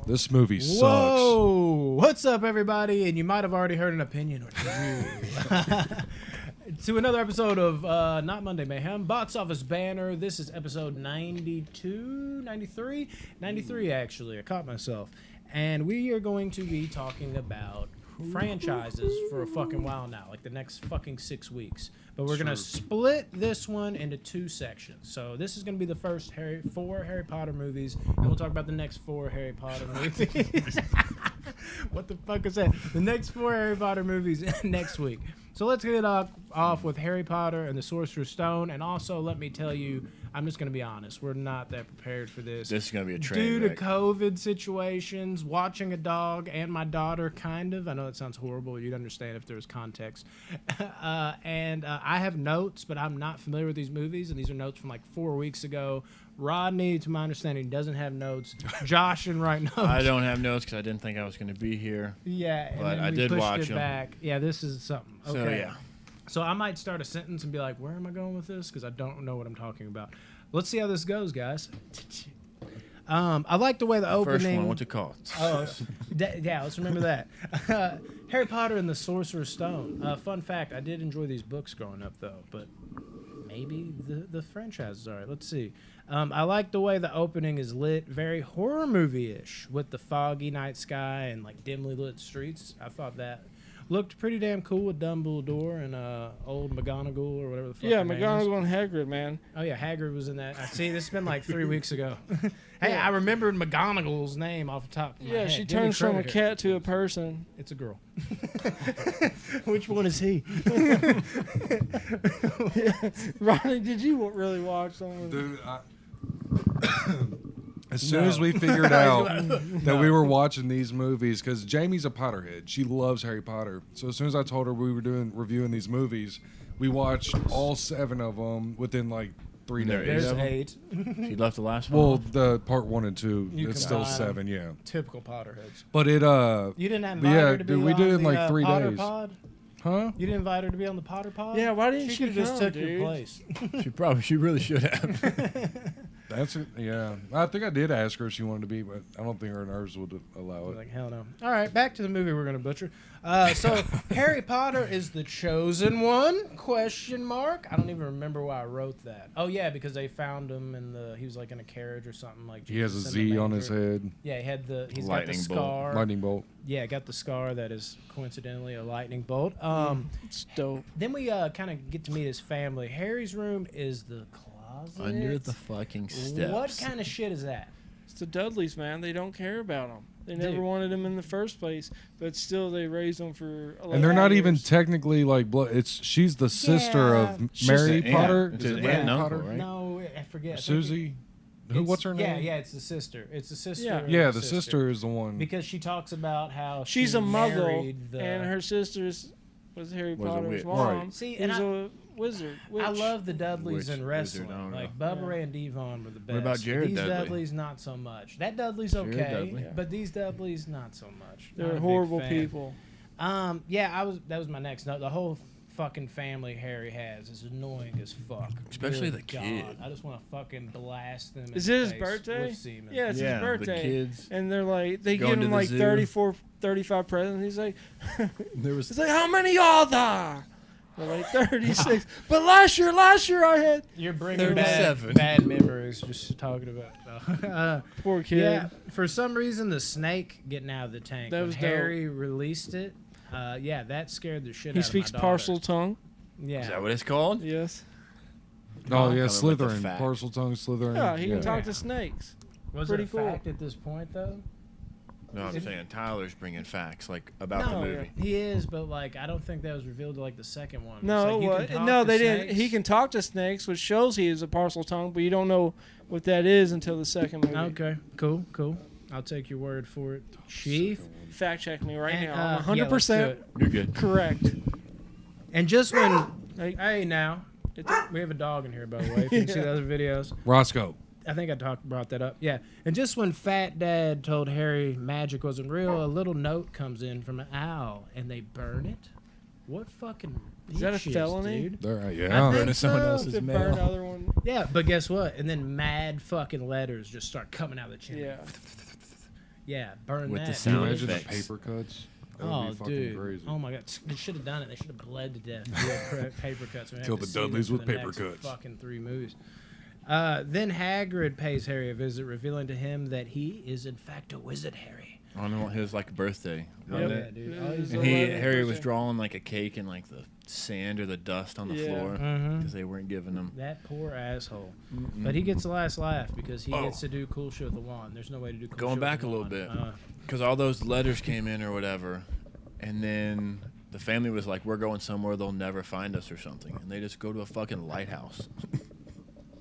This movie sucks. Whoa! What's up, everybody? And you might have already heard an opinion or two. To another episode of Not Monday Mayhem, Box Office Banner. This is episode 92, 93? 93, actually. I caught myself. And we are going to be talking about franchises for a fucking while now, like the next fucking 6 weeks. But we're going to split this one into two sections. So this is going to be the first four Harry Potter movies, and we'll talk about the next four Harry Potter movies. What the fuck is that? The next four Harry Potter movies next week. So let's get it off with Harry Potter and the Sorcerer's Stone. And also, let me tell you, I'm just going to be honest. We're not that prepared for this. This is going to be a train Due wreck. to COVID situations, watching a dog and my daughter, kind of. I know that sounds horrible. You'd understand if there was context. And I have notes, but I'm not familiar with these movies. And these are notes from like 4 weeks ago. Rodney, to my understanding, doesn't have notes. Josh didn't write notes. I don't have notes because I didn't think I was going to be here. Yeah, and but then I we did pushed watch it them. back. Yeah, this is something. Okay. So, yeah. So I might start a sentence and be like, where am I going with this? Because I don't know what I'm talking about. Let's see how this goes, guys. I like the way the opening... First one, what's it called? Oh, yeah, let's remember that. Harry Potter and the Sorcerer's Stone. Fun fact, I did enjoy these books growing up, though, but maybe the franchise is all right. Let's see. I like the way the opening is lit, very horror movie-ish, with the foggy night sky and like dimly lit streets. I thought that looked pretty damn cool with Dumbledore and old McGonagall or whatever the fuck. Yeah, her name is. McGonagall and Hagrid, man. Oh yeah, Hagrid was in that. I see. This has been like 3 weeks ago. Hey, I remembered McGonagall's name off the top of my head. Yeah, she Give me turns from a credit here. cat to a person. It's a girl. Which one is he? Ronnie, did you really watch some? Dude, as soon as we figured out that we were watching these movies, because Jamie's a Potterhead, she loves Harry Potter. So as soon as I told her we were reviewing these movies, we watched all 7 of them within like 3 days. There's Seven. 8. She left the last one. Well, the part 1 and 2, You it's still combine 7, yeah. Typical Potterheads. But it You didn't invite yeah, her to be dude, we on did it in the, like 3 Potter days. Pod? Huh? You didn't invite her to be on the Potter Pod? Yeah, why didn't She she could have just come, took your dude? place. She really should have. That's it. Yeah, I think I did ask her if she wanted to be, but I don't think her nerves would allow it. Like, hell no. All right, back to the movie we're going to butcher. So, Harry Potter is the chosen one? Question mark. I don't even remember why I wrote that. Oh, yeah, because they found him and he was like in a carriage or something. Like He has a Jesus in the Z on his manger. head. Yeah, he's got the Lightning bolt. scar. Lightning bolt. Yeah, got the scar that is coincidentally a lightning bolt. It's dope. Then we kind of get to meet his family. Harry's room is the closet. Under the fucking steps. What kind of shit is that? It's the Dudleys, man. They don't care about him. They never Dude. wanted him in the first place, but still they raised him for 11 And they're not even years. technically like blood. She's the sister Yeah. of She's Mary the Potter. aunt. Is It's it his Mary aunt and uncle, Potter? right? No, I forget. I think Susie. What's her name? Yeah, it's the sister. It's the sister. Yeah. of Yeah, the sister is the one. Because she talks about how She's she a muggle, married the... and her sister's was Harry Was a Potter's witch. mom. Right. See, who's and a wizard. I witch. love the Dudleys Witch, in wizard, wrestling. I don't know. Like Bubba Ray and Devon were the best. about Jared These Dudley? Dudleys, not so much. That Dudley's Jared okay, Dudley. but these Dudleys, not so much. Not a They're big horrible fan. people. Yeah, that was my next note. The whole fucking family Harry has is annoying as fuck. Especially Good the God, kid. I just want to fucking blast them. Is in it the his face birthday? with semen. Yeah, it's Yeah, his the birthday. kids And they're like, they going give to him the like zoo. 34, 35 presents. He's like, There was he's like, how many y'all there? They're like 36. But last year I had. You're bringing bad 37. memories just talking about. Poor kid. Yeah, for some reason the snake getting out of the tank. That when was dope. Harry released it. Yeah, that scared the shit He out speaks of my daughter. parcel tongue. Yeah. Is that what it's called? Yes. Oh yeah, Coming with the Slytherin, fact. parcel tongue Slytherin. Yeah, he can Yeah. talk to snakes. Was pretty it a cool. fact at this point though? No, I'm saying Tyler's bringing facts like about the No, movie. he is, but like I don't think that was revealed to like the second one. It's No, like, you what? can talk No, to they didn't. snakes. He can talk to snakes, which shows he is a parcel tongue, but you don't know what that is until the second movie. Okay, cool. I'll take your word for it, Chief. Fact check me right And, now. I'm yeah, let's do 100% it. You're good. correct. And just when, Hey. hey now, we have a dog in here by the way. If you can see the other videos. Roscoe. I think I brought that up. Yeah. And just when Fat Dad told Harry magic wasn't real, a little note comes in from an owl, and they burn it. What fucking Is that a bitches, felony? dude? There, I yeah. think Burning someone so. else's To mail. burn other one. Yeah, but guess what? And then mad fucking letters just start coming out of the chimney. Yeah. Yeah, burn With that. the Can you sound imagine the effects. paper cuts? That would Oh, be fucking dude. crazy. Oh, my God. They should have done it. They should have bled to death via paper cuts. We Kill have to the see them Dudleys for with the paper next cuts. Fucking 3 movies. Then Hagrid pays Harry a visit, revealing to him that he is, in fact, a wizard, Harry. On his like birthday. Oh, wasn't yeah, it? dude. Oh, he's And a- Harry was drawing like a cake in like the sand or the dust on the Yeah. floor Mhm. because they weren't giving him. That poor asshole. But he gets the last laugh because he Oh. gets to do cool shit with the wand. There's no way to do cool Going shit back with a the little wand. bit. Because all those letters came in or whatever, and then the family was like, "We're going somewhere they'll never find us" or something, and they just go to a fucking lighthouse.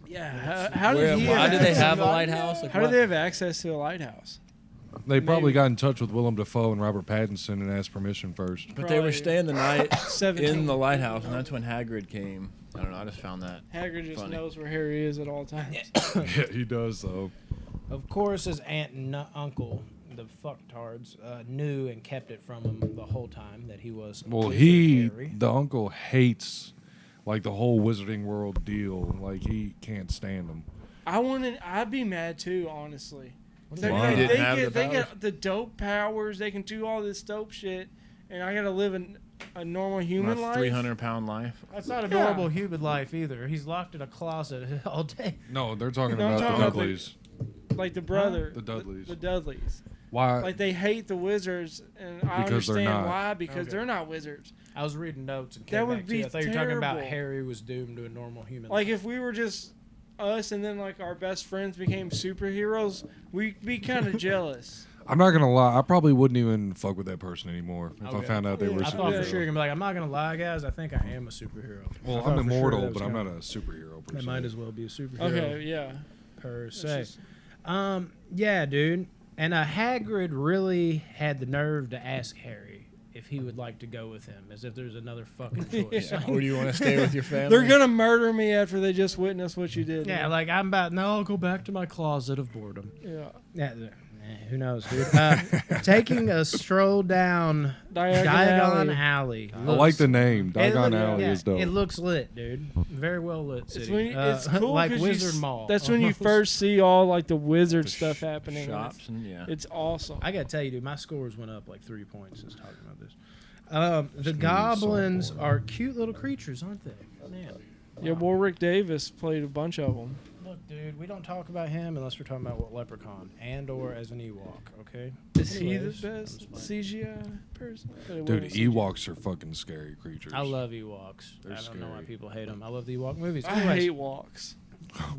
Yeah. How Where, did he why have do they access have to a lighthouse? Like, How what? did they have access to a lighthouse? They probably Maybe. got in touch with Willem Dafoe and Robert Pattinson and asked permission first. But they were Probably staying the night 17. in the lighthougnt, and that's when Hagrid came. I don't know. I just found that. Hagrid just Funny. knows where Harry is at all times. Yeah, he does though. Of course, his aunt and uncle, the fucktards, knew and kept it from him the whole time that he was. Well, Wizard Harry. the uncle hates like the whole Wizarding World deal. Like he can't stand them. I'd be mad too, honestly. What I is mean, Why? like, He didn't have the they powers? get the dope powers. They can do all this dope shit, and I gotta live a normal human My life. 300-pound life. That's not a Yeah. normal human life either. He's locked in a closet all day. No, they're talking No, I'm about talking the about the- Dudleys. Like the brother, The Dudleys. the Dudleys. Why? Like they hate the wizards, and I Because they're understand not. why. Because Okay. they're not wizards. I was reading notes and That came would back to be it. I thought you were talking about terrible. Harry was doomed to a normal human Like life. if we were just us, and then like our best friends became superheroes, we'd be kind of jealous. I'm not gonna lie. I probably wouldn't even fuck with that person anymore if I Okay. found out they Yeah, were. I thought for superheroes. sure you're gonna be like, I'm not gonna lie, guys. I think I am a superhero. Well, I thought I'm for sure immortal, that was but I'm not gonna- a superhero. Per That se. might as well be a superhero. Okay, yeah. Per That's se. just- Yeah, dude. And Hagrid really had the nerve to ask Harry if he would like to go with him, as if there's another fucking choice. Yeah. Or do you want to stay with your family? They're gonna murder me after they just witnessed what you did. Yeah, like I'm about no. I'll go back to my closet of boredom. yeah. Yeah, who knows, dude? Taking a stroll down Diagon Diagon Alley. Alley. I like the name. It Diagon look- Alley yeah, is dope. It looks lit, dude. Very well lit It's city. when it's cool like 'cause you Wizard s- Mall. That's when you almost. first see all like the wizard The stuff happening. and shops and yeah. It's awesome. I gotta tell you, dude, my scores went up like 3 points since talking about this. The Just goblins need some are cute little creatures, aren't they? Man. Yeah, Warwick Davis played a bunch of them. Look, dude, we don't talk about him unless we're talking about what Leprechaun and or as an Ewok, okay? Is he the Anyways, best I'm just playing. CGI person? But it Dude, wasn't CGI. Ewoks are fucking scary creatures. I love Ewoks. They're I don't know why scary. people hate them. I love the Ewok movies. I Anyways, hate walks.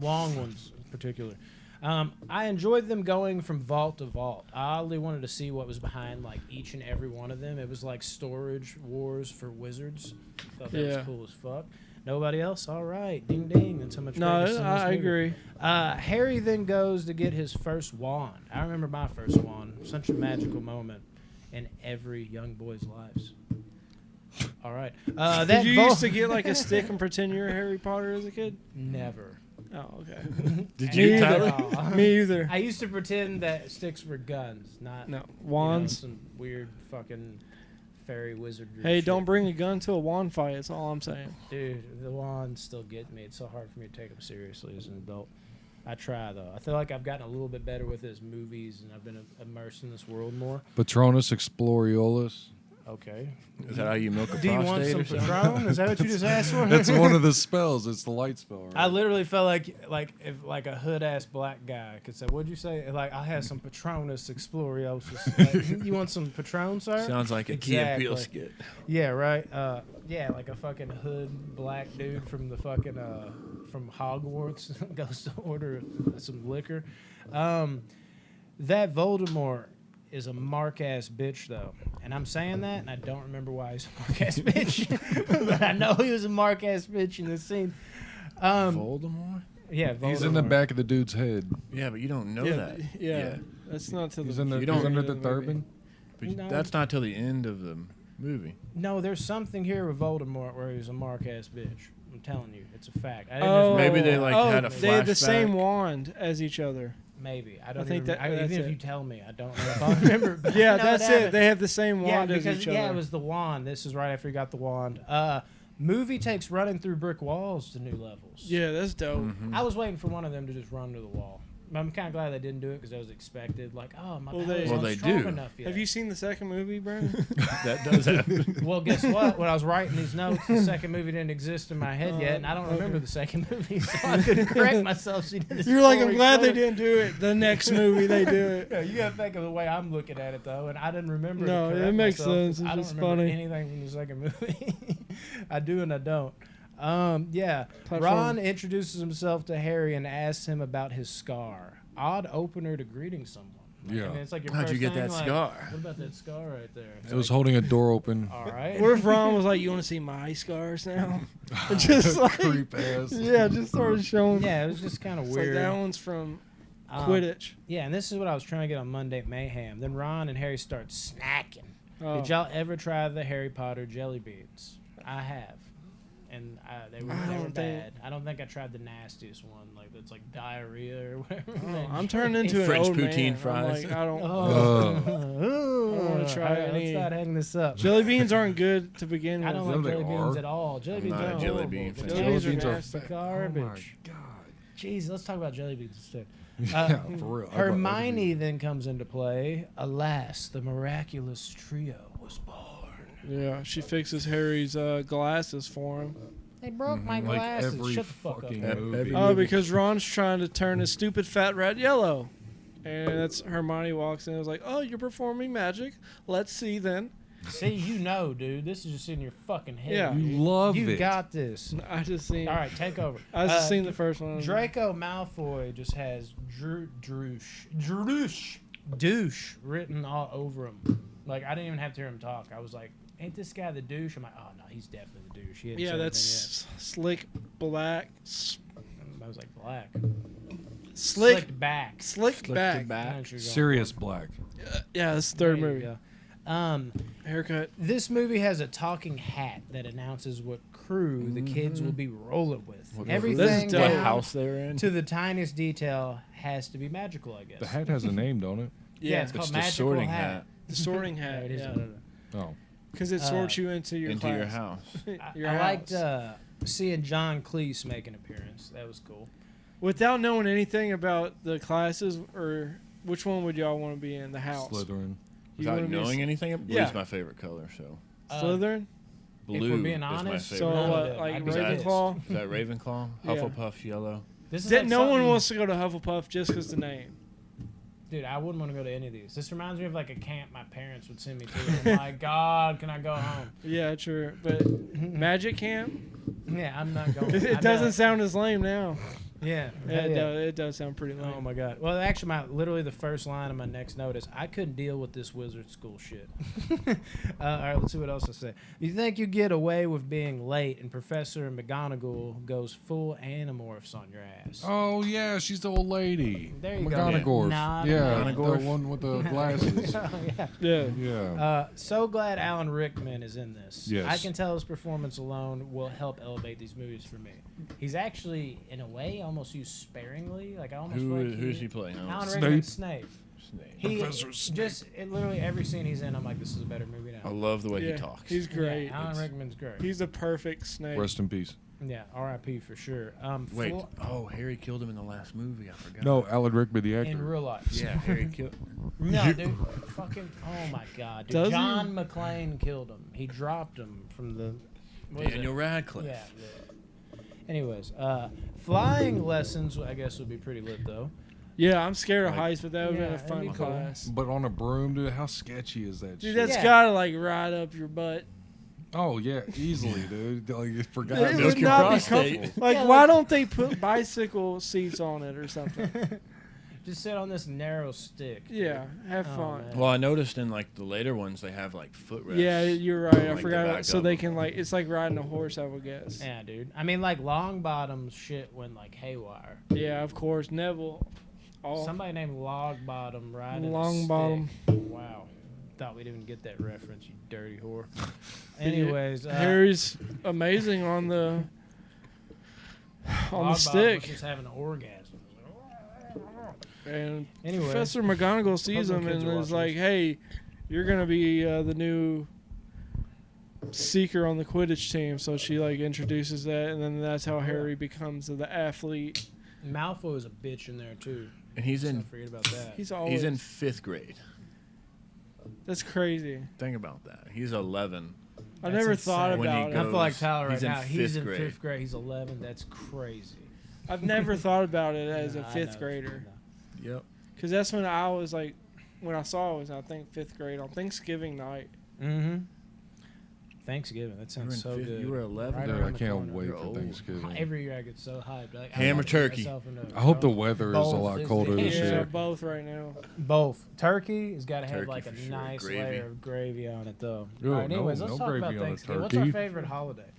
long ones in particular. I enjoyed them going from vault to vault. I oddly wanted to see what was behind like each and every one of them. It was like storage wars for wizards. Thought that Yeah. was cool as fuck. Nobody else? All right. Ding ding. That's how much No, greatness in this I movie. agree. Harry then goes to get his first wand. I remember my first wand. Such a magical moment in every young boy's lives. All right. That Did you vault- used to get like a stick and pretend you were Harry Potter as a kid? Never. Oh, okay. Did Me you, either. Tyler? Me either. I used to pretend that sticks were guns, not No, you know, wands. some weird fucking fairy wizard. Hey, shit. don't bring a gun to a wand fight. That's all I'm saying. Dude, the wands still get me. It's so hard for me to take them seriously as an adult. I try though. I feel like I've gotten a little bit better with it as movies, and I've been immersed in this world more. Patronus Exploriolis. Okay. Is that how you milk a Do you want prostate some or something? Patron? Is that what you just asked for? That's one of the spells. It's the light spell. Right? I literally felt like if like a hood ass black guy could say, "What'd you say?" Like I had some Patronus Exploriosis. Like, you want some Patron, sir? Sounds like a Key and Peele Exactly. skit. Yeah, right. Yeah, like a fucking hood black dude from the fucking from Hogwarts goes to order some liquor. That Voldemort is a mark ass bitch though, and I'm saying that, and I don't remember why he's a mark ass bitch, but I know he was a mark ass bitch in this scene. Voldemort? Yeah, Voldemort. He's in the back of the dude's head. Yeah, but you don't know yeah, that. yeah. That's not to He's the. in the. You He's don't- under the movie. turban. But No. that's not till the end of the movie. No, there's something here with Voldemort where he's a mark ass bitch. I'm telling you, it's a fact. I didn't Oh, just Maybe they, know- like, oh, had a they had the same flashback. wand as each other. Maybe I don't think even, that- that's even if it. you tell me, I don't know if I remember. but Yeah, I know that's it. happened. They have the same Yeah, wand as because each yeah, other. it was the wand. This is right after he got the wand. Movie takes running through brick walls to new levels. Yeah, that's dope. Mhm. I was waiting for one of them to just run to the wall. I'm kind of glad they didn't do it because that was expected. Like, oh, my Well, powers they- aren't they strong do. enough yet. Have you seen the second movie, Brandon? That does happen. Well, guess what? When I was writing these notes, the second movie didn't exist in my head yet, and I don't remember the second movie, so I couldn't correct myself. She did this You're like, 4 I'm weeks glad they later. didn't do it. The next movie they do it. Yeah, you gotta think of the way I'm looking at it though, and I didn't remember. No, to it correct makes myself 'cause sense. It's I don't just remember funny. anything from the second movie. I do and I don't. Yeah. Platform. Ron introduces himself to Harry and asks him about his scar. Odd opener to greeting someone. Like, Yeah. I mean, it's like your How'd you first get thing, that like, scar? What about that scar right there? It's It was like, holding a door open. all right. What if Ron was like, "You want to see my scars now?" Just like, Creep ass. yeah, just started showing. Yeah, it was just kind of It's weird. like that one's from Um, Quidditch. Yeah, and this is what I was trying to get on Monday Mayhem. Then Ron and Harry start snacking. Oh. Did y'all ever try the Harry Potter jelly beans? I have, and they were don't think- bad. I don't think I tried the nastiest one, like that's like diarrhea or whatever. Oh, I'm turning into an French old poutine man. fries. I'm like, I don't. Oh, I don't wanna try Let's any- not hang this up. Jelly beans aren't good to begin with. I don't No, like they jelly beans are. at all. Jelly I'm beans not are a jelly horrible. bean The fan. jelly Jelly beans beans are are nasty Oh garbage. my god. Jeez, let's talk about jelly beans instead. Yeah, for real. I love Hermione it. then comes into play. Alas, the miraculous trio was born. Yeah, she fixes Harry's glasses for him. They broke my Like glasses. every Shut the fuck up. fucking man. movie. Every Oh, movie. because Ron's trying to turn his stupid fat rat yellow. And that's Hermione walks in and was like, "Oh, you're performing magic. Let's see then." See, you know, dude. This is just in your fucking head. Yeah. You dude. love You it. got this. I just seen. All right, take over. I just seen the first one. Draco Malfoy just has douche written all over him. Like, I didn't even have to hear him talk. I was like, ain't this guy the douche? I'm like, oh, no, he's definitely the douche. He hadn't Yeah, said that's slick black. anything yet. I was like, black. Slick Slicked back. Slick back. I know what you're going Sirius for. Black. Yeah, it's the third There you movie. go. Haircut. This movie has a talking hat that announces what crew the kids will be rolling with. What- Everything This is dope. What down house they're in? to the tiniest detail has to be magical, I guess. The hat has a name, don't it? Yeah, it's It's called the Magical sorting Hat. hat The sorting Yeah, hat. it is. Yeah. Oh. Because it sorts you into your into class. your house. Your I liked house. seeing John Cleese make an appearance. That was cool. Without knowing anything about the classes, or which one would y'all want to be in? The house. Slytherin. You Without wanna be knowing anything, blue's Yeah. my favorite color. So Slytherin. blue being is honest, my So favorite. none of what, them. like I'd be Ravenclaw? Is that Ravenclaw? Yeah. Hufflepuff, yellow. This is That like no one something- wants to go to Hufflepuff just because the name. Dude, I wouldn't want to go to any of these. This reminds me of like a camp my parents would send me to. Oh my God, can I go home? Yeah, true. But Magic Camp, Yeah, I'm not going. it doesn't sound as lame now. Yeah, Yeah, yeah. it does sound pretty lame. Oh my God. Well, actually, literally the first line of my next note is, I couldn't deal with this wizard school shit. All right, let's see what else I say. You think you get away with being late, and Professor McGonagall goes full Animorphs on your ass. Oh yeah, she's the old lady. There you go. McGonagall. Not Yeah, McGonagall. the one with the glasses. Oh, yeah. Yeah. Yeah. So glad Alan Rickman is in this. Yes. I can tell his performance alone will help elevate these movies for me. He's actually, in a way, almost used sparingly. Like I almost feel like Who's he playing? Alan Snape. Rickman, Snape. Snape. He Professor Snape. just literally every scene he's in, I'm like, this is a better movie now. I love the way Yeah, he talks. he's great. Yeah, Alan Rickman's great. He's a perfect snake. Rest in peace. Yeah, R.I.P. for sure. Wait. Flo- Oh, Harry killed him in the last movie. I forgot. No, Alan Rickman, the actor. in real life. Yeah, Harry killed. No, dude. Fucking. Oh my God, dude. Does he? John McClane killed him. He dropped him from the. what is it? Daniel Radcliffe. Yeah. Anyways, flying lessons, I guess, would be pretty lit though. Yeah, I'm scared of Like- heights, but that would Yeah, have been that'd a be fun cool. class. But on a broom, dude, how sketchy is that Dude, shit? that's Yeah. gotta like ride up your butt. Oh yeah, easily, dude. Like, you forgot. It milk would your not be prostate. comfortable. Like, Yeah, why like- don't they put bicycle seats on it or something? Just sit on this narrow stick. Yeah, have Oh, fun. man. Well, I noticed in like the later ones they have like footrest. Yeah, you're right. I Like the forgot. back So of they them. can like, it's like riding a horse, I would guess. Yeah, dude. I mean, like Longbottom's shit went like haywire. Yeah, of course. Neville. All Somebody named Longbottom riding Longbottom. a stick. Wow. Thought we'd even get that reference, you dirty whore. Anyways, Harry's amazing on the Longbottom was stick, just having an orgasm. and Anyway, Professor McGonagall sees Hope no him kids and are is watching like, "Hey, you're gonna be the new seeker on the Quidditch team." So she like introduces that, and then that's how Harry becomes the athlete. Malfoy was a bitch in there too. And he's Let's in not forget about that. He's always. he's in 5th grade. That's crazy. Think about that. He's 11. I That's never thought insane. When he about it. I feel like goes- Tyler right he's in now. He's fifth in grade. 5th grade. He's 11. That's crazy. I've never thought about it as a Nah, I 5th know. grader. No. Yep. Because that's when I was like, when I saw it was, I think, 5th grade on Thanksgiving night. Mm-hmm. Thanksgiving. That You were, sounds in so fifth- good. you were 11. Right Dude, around I the can't corner. wait You're for old. Thanksgiving. Every year I get so hyped. Like, Ham I or turkey? I hope the weather is a lot Both. colder this Yeah. Yeah, year. both right now. Both. Turkey has got to have Turkey like a for sure. nice Gravy. layer of gravy on it, though. Ooh, All right, no- anyways, no let's talk gravy about on a Thanksgiving. What's our turkey. favorite holiday?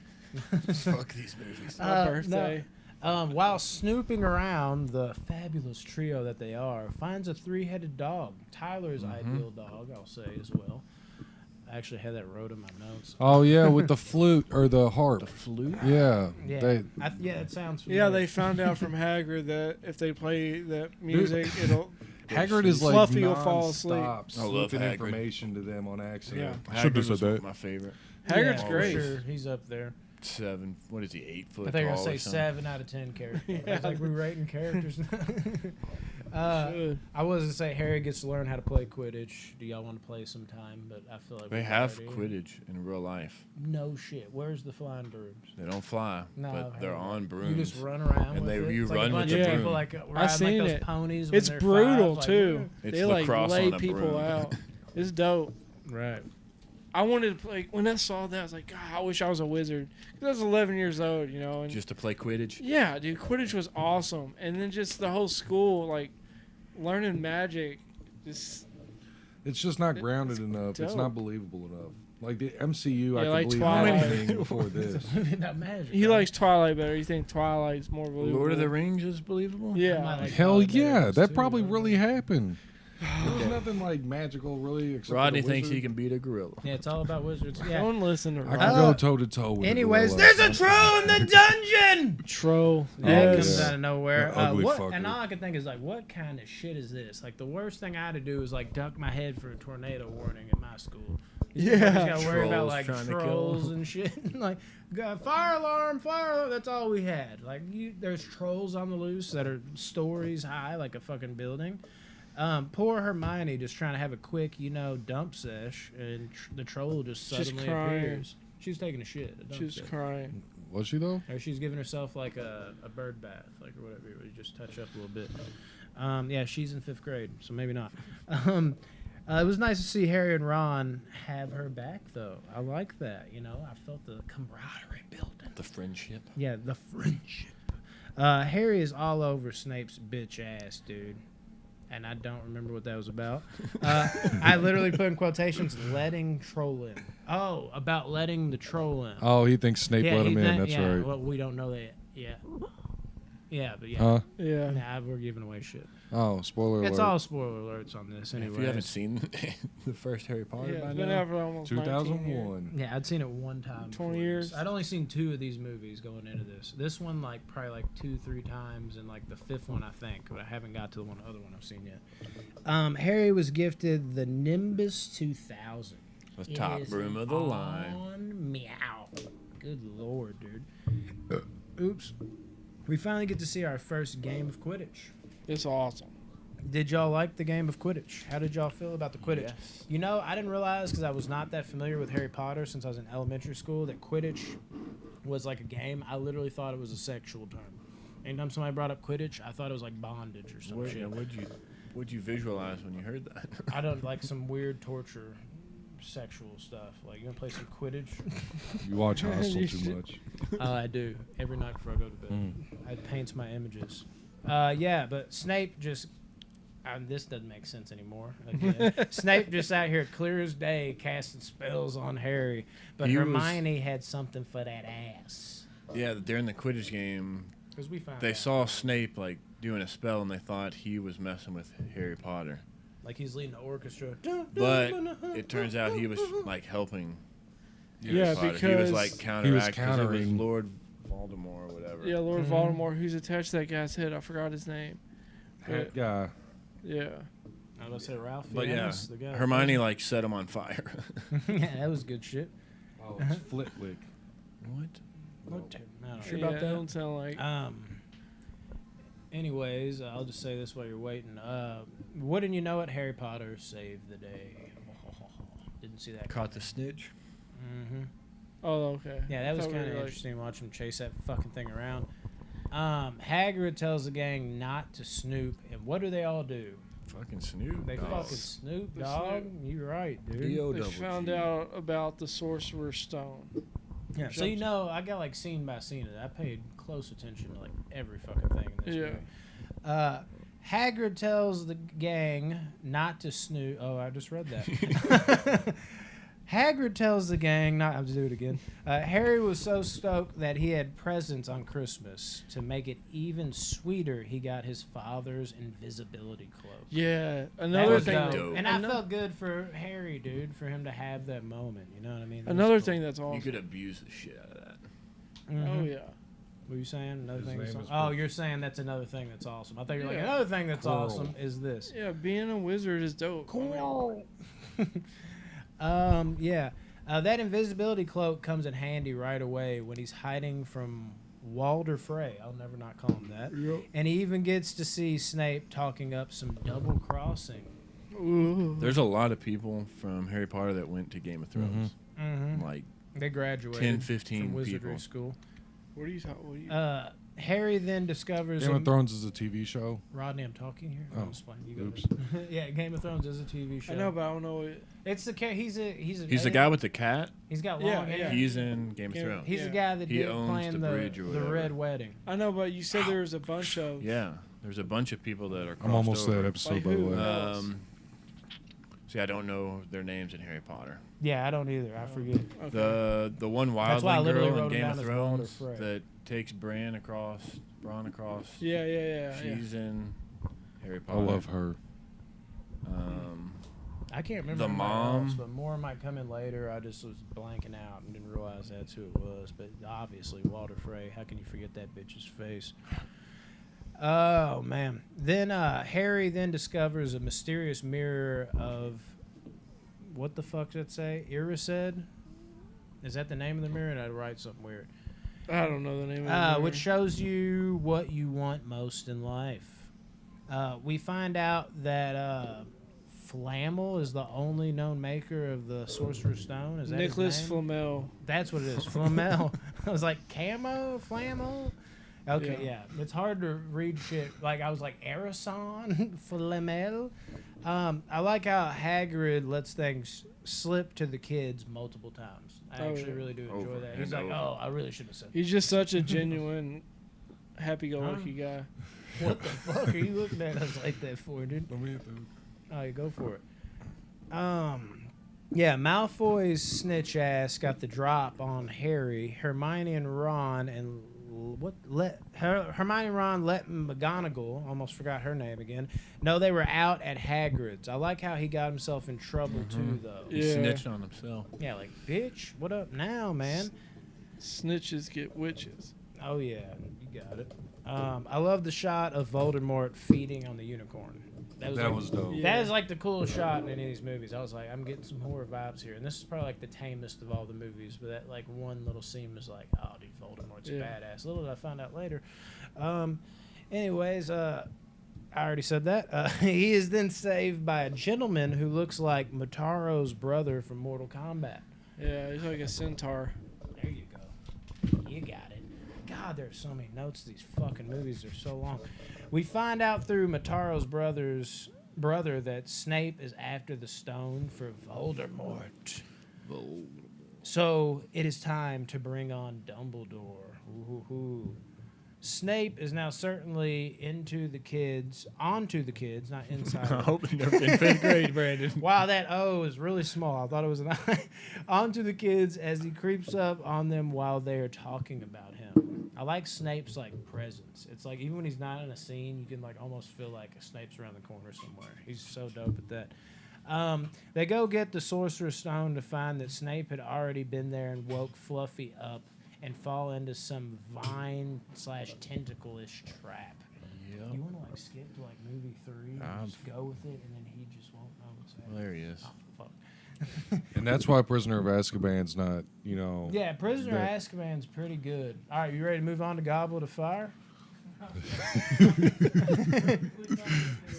Fuck these movies. My birthday. While snooping around, the fabulous trio that they are finds a 3-headed dog. Tyler's ideal dog, I'll say as well. I actually had that wrote in my notes. Oh yeah, with the flute or the harp. The flute? Yeah. Yeah, They, it sounds Yeah, familiar. they found out from Hagrid that if they play that music, it'll. Hagrid is like Fluffy will fall asleep. non-stop I love swooping Hagrid. information to them on accident. Yeah. Should have Hagrid said was that. my favorite. Hagrid's for great. Sure. He's up there. 7. What is he? 8 foot I thought you were tall gonna or say something? 7 out of 10 characters. I was like, we're rating characters. Should. I was gonna say Harry gets to learn how to play Quidditch. Do y'all want to play sometime? But I feel like They we've have already- Quidditch in real life. No shit. Where's the flying brooms? They don't fly, No, but they're hell no. on brooms. You just run around And with they- it. you It's like run a with bunch the of broom. people like riding I've seen like those it. ponies. When It's they're brutal 5, like, too. It's They like lacrosse lay on a people broom. out. It's dope. Right. I wanted to play. When I saw that, I was like, God, I wish I was a wizard. 'Cause I was 11 years old, you know. And Just to play Quidditch. yeah, dude, Quidditch was awesome. And then just the whole school, like, learning magic, just It's just not grounded enough. It's dope. not believable enough. Like the MCU, I Yeah, could like believe Twilight. happening before this. Not magic. he right? likes Twilight better. You think Twilight's more believable? Lord of the Rings is believable? I Yeah. might like Hell Twilight better yeah, than those that two, probably though. really happened. There's nothing like magical really. Except Rodney for the thinks he wizard. can beat a gorilla. Yeah, it's all about wizards. Yeah. Don't listen to I Rob. can go toe to toe with. Anyways, a there's gorilla. a troll in the dungeon. Troll. That Oh, comes yeah. out of nowhere. That ugly What? fucker. And all I can think is like, what kind of shit is this? Like the worst thing I had to do is like duck my head for a tornado warning at my school. Yeah. got to worry about Trolls like trying to kill trolls and shit. Like fire alarm, fire alarm. That's all we had. Like there's trolls on the loose that are stories high, like a fucking building. Poor Hermione just trying to have a quick, dump sesh, and the troll just She's suddenly crying. appears. She's taking a shit. A dump She's sesh. crying. Was she though? Or she's giving herself like a bird bath, like or whatever. You just touch up a little bit. Yeah, she's in 5th grade, so maybe not. It was nice to see Harry and Ron have her back, though. I like that. I felt the camaraderie building. The friendship. Yeah, the friendship. Harry is all over Snape's bitch ass, dude. And I don't remember what that was about. I literally put in quotations, letting troll in. Oh, about letting the troll in. Oh, he thinks Snape let him in. think- That's yeah, right. Well, we don't know that yet. Yeah, but yeah. Huh? Yeah. Nah, we're giving away shit. Oh, spoiler alert. It's all spoiler alerts on this, anyway. If you haven't seen the first Harry Potter Yeah, by it's been now, out for almost 19 years. 2001. Yeah, I'd seen it one time. 20 before years. this. I'd only seen 2 of these movies going into this. This one, like, probably like 2-3 times, and like the 5th one, I think, but I haven't got to the other one I've seen yet. Harry was gifted the Nimbus 2000. the It top is broom of the line. on meow. Good lord, dude. Oops. We finally get to see our first game of Quidditch. It's awesome. Did y'all like the game of Quidditch? How did y'all feel about the Quidditch? Yes. I didn't realize because I was not that familiar with Harry Potter since I was in elementary school that Quidditch was like a game. I literally thought it was a sexual term. Anytime somebody brought up Quidditch, I thought it was like bondage or some What, shit. what'd you visualize when you heard that? I don't like some weird torture sexual stuff. Like, you want to play some Quidditch? You watch Hostel You too should- much. I do. Every night before I go to bed. It paints my images. Yeah, but Snape just... this doesn't make sense anymore. Again. Snape just out here clear as day casting spells on Harry. But He was- Hermione had something for that ass. Yeah, during the Quidditch game, Because we found they out. saw Snape like doing a spell, and they thought he was messing with Harry Potter. Like he's leading the orchestra. But it turns out he was like helping. Harry Yeah, Potter. he because- was like counteracting. 'cause it was countering. Lord Voldemort or whatever. Yeah, Lord Mhm. Voldemort, who's attached to that guy's head. I forgot his name. That guy. Yeah. I was gonna say Ralph. But yeah, Fiennes, the guy. Hermione like set him on fire. Yeah, that was good shit. Oh, it's Flitwick. What? What? I don't Sure know. about that? Don't sound like. Anyways, I'll just say this while you're waiting. Wouldn't you know it? Harry Potter saved the day. Didn't see that. Caught the snitch. Mm-hmm. Oh, okay. Yeah, that was kind of interesting watching him chase that fucking thing around. Hagrid tells the gang not to snoop, and what do they all do? Fucking Snoop. They dog. fucking snoop, They dog. snoop. You're right, dude. They D-O-double-G. found out about the Sorcerer's Stone. Yeah, so you know, I got like scene by scene of that. I paid close attention to like every fucking thing in this movie. Hagrid tells the gang not to snoop. Oh, I just read that. Hagrid tells the gang not. I'll do it again. Harry was so stoked that he had presents on Christmas. To make it even sweeter, he got his father's invisibility cloak. Yeah, That another was thing. dope. And I felt good for Harry, dude, for him to have that moment. You know what I mean? That was Another cool. thing that's awesome. You could abuse the shit out of that. Mhm. Oh yeah. What are you saying? Another His thing name that's is Oh, Brooke. you're saying that's another thing that's awesome. I thought you were like, Yeah. another thing that's Cool. awesome is this. Yeah, being a wizard is dope. Yeah. That invisibility cloak comes in handy right away when he's hiding from Walder Frey. I'll never not call him that. Yep. And he even gets to see Snape talking up some double crossing. Ooh. There's a lot of people from Harry Potter that went to Game of Thrones. Mm-hmm. Like They graduated 10, 15 from wizardry people. school. What are you talking? Harry then discovers Game of Thrones is a TV show. Rodney, I'm talking here. Oh, I'm just playing. You go oops. ahead. Yeah, Game of Thrones is a TV show. I know, but I don't know it. It's the he's he's the guy with the cat. He's got Yeah, long hair. yeah. He's in Game of Yeah. Thrones. He's the Yeah. guy that He did owns playing the the bridge or the whatever. Red Wedding. I know, but you said there was a bunch of. Yeah, there's a bunch of people that are. I'm almost crossed to that over. episode, Like by the who? way. See, I don't know their names in Harry Potter. Yeah, I don't either. I forget. Okay. The one That's why I wildling literally girl in wrote him Game down of as Walder Thrones Frey. that takes Bran across. Yeah. She's in Harry I Potter. love her. I can't remember The anybody mom. else, but more might come in later. I just was blanking out and didn't realize that's who it was. But obviously, Walder Frey. How can you forget that bitch's face? Oh man! Then Harry then discovers a mysterious mirror of what the fuck did it say? Irised? Is that the name of the mirror? And I'd write something weird. I don't know the name of it. Which shows you what you want most in life. We find out that Flammel is the only known maker of the Sorcerer's Stone. Is that Nicholas his name? Flamel. That's what it is. Flammel. I was like, Camo? Flammel? Okay, yeah. It's hard to read shit. Like, I was like, Erison? Flamel? I like how Hagrid lets things slip to the kids multiple times. I actually really do enjoy Over that. He's and like, over. I really should have said that. He's just such a genuine, happy-go-lucky guy. What the fuck are you looking at us like that for, dude? Oh, you go for it. Yeah, Malfoy's snitch ass got the drop on Harry. Hermione and Ron Hermione and Ron let McGonagall, almost forgot her name again, know they were out at Hagrid's. I like how he got himself in trouble too, though. He Yeah. snitched on himself. Yeah, like, bitch, what up now, man? Snitches get witches. Oh yeah, you got it. I love the shot of Voldemort feeding on the unicorn. That was dope. Yeah. That is like the coolest shot in any of these movies. I was like, I'm getting some horror vibes here, and this is probably like the tamest of all the movies. But that like one little scene was like, oh, dude, Voldemort's Yeah. badass. Little did I find out later. Anyways, I already said that. He is then saved by a gentleman who looks like Motaro's brother from Mortal Kombat. Yeah, he's like a centaur. There you go. You got it. God, there's so many notes. These fucking movies are so long. We find out through Motaro's brother that Snape is after the stone for Voldemort. So it is time to bring on Dumbledore. Ooh. Snape is now certainly onto the kids, not inside. I hope they're in 5th grade, Brandon. Wow, that O is really small. I thought it was an I. Onto the kids as he creeps up on them while they are talking about him. I like Snape's like presence. It's like even when he's not in a scene, you can like almost feel like Snape's around the corner somewhere. He's so dope at that. They go get the Sorcerer's Stone to find that Snape had already been there and woke Fluffy up and fall into some vine/tentacle-ish trap. Yep. You want to like skip to like movie 3 and just go with it, and then he just won't know what's happening. Well, there he is. Oh, fuck. And that's why Prisoner of Azkaban's not, Yeah, Prisoner of that- Azkaban's pretty good. All right, you ready to move on to Goblet of Fire?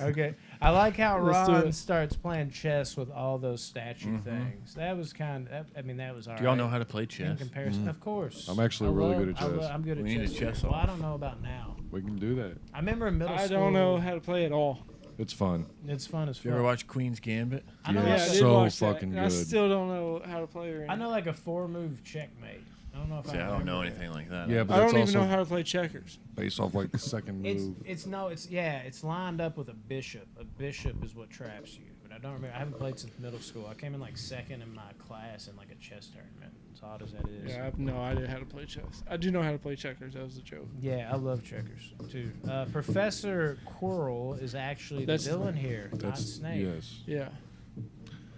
Okay. I like how Let's do Ron it. starts playing chess with all those statue things. That was kind of, I mean, that was all right. Do y'all know how to play In chess? comparison, of course. I'm actually really good at chess. I'm good at We need chess. a chess Well, I off. don't know about now. We can do that. I remember in middle I school. don't know how to play at all. It's fun. It's fun as You ever fuck. watch Queen's Gambit? I know, Yeah, like I it's a, did so watch that, fucking and I good. still don't know how to play or anything. I know like a 4-move checkmate. I don't know if See, I don't remember know it. anything like that. Yeah, but I it's don't even also know how to play checkers. based off like the second move. It's lined up with a bishop. A bishop is what traps you. But I don't remember. I haven't played since middle school. I came in like second in my class in like a chess tournament. As odd as that is. Yeah, I have no idea how to play chess. I do know how to play checkers. That was a joke. Yeah, I love checkers too. Professor Quirrell is actually the That's- villain here, not That's Snape. yes. Yeah.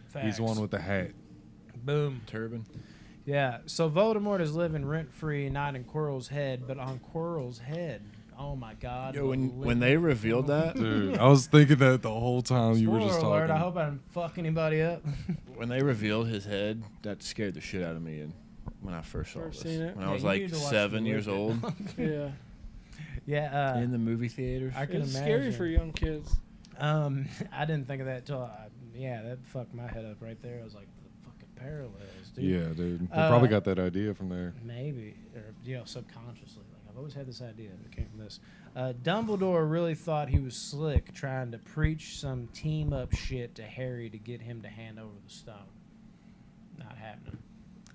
Facts. He's the one with the hat. Boom. Turban. Yeah, so Voldemort is living rent-free, not in Quirrell's head, but on Quirrell's head. Oh my God. Yo, when they revealed that, Dude, I was thinking that the whole time you were Spoiler just alert, talking. I hope I didn't fuck anybody up. when they revealed his head, that scared the shit out of me. And when I first saw First this, seen it? when Yeah, I was you like need to watch 7 the years movie. old, Yeah. Yeah, in the movie theaters. I can It's imagine. scary for young kids. I didn't think of that till that fucked my head up right there. I was like, the fucking parallels, dude. Yeah, dude. They probably got that idea from there. Maybe, or subconsciously. Like I've always had this idea. It came from this. Dumbledore really thought he was slick, trying to preach some team up shit to Harry to get him to hand over the stone. Not happening.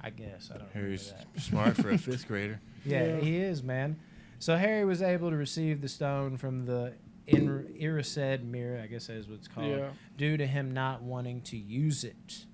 I guess I don't Harry's remember that. smart for a 5th grader. Yeah, Yeah. he is, man. So Harry was able to receive the stone from the Irised mirror, I guess that is what it's called, Yeah. due to him not wanting to use it.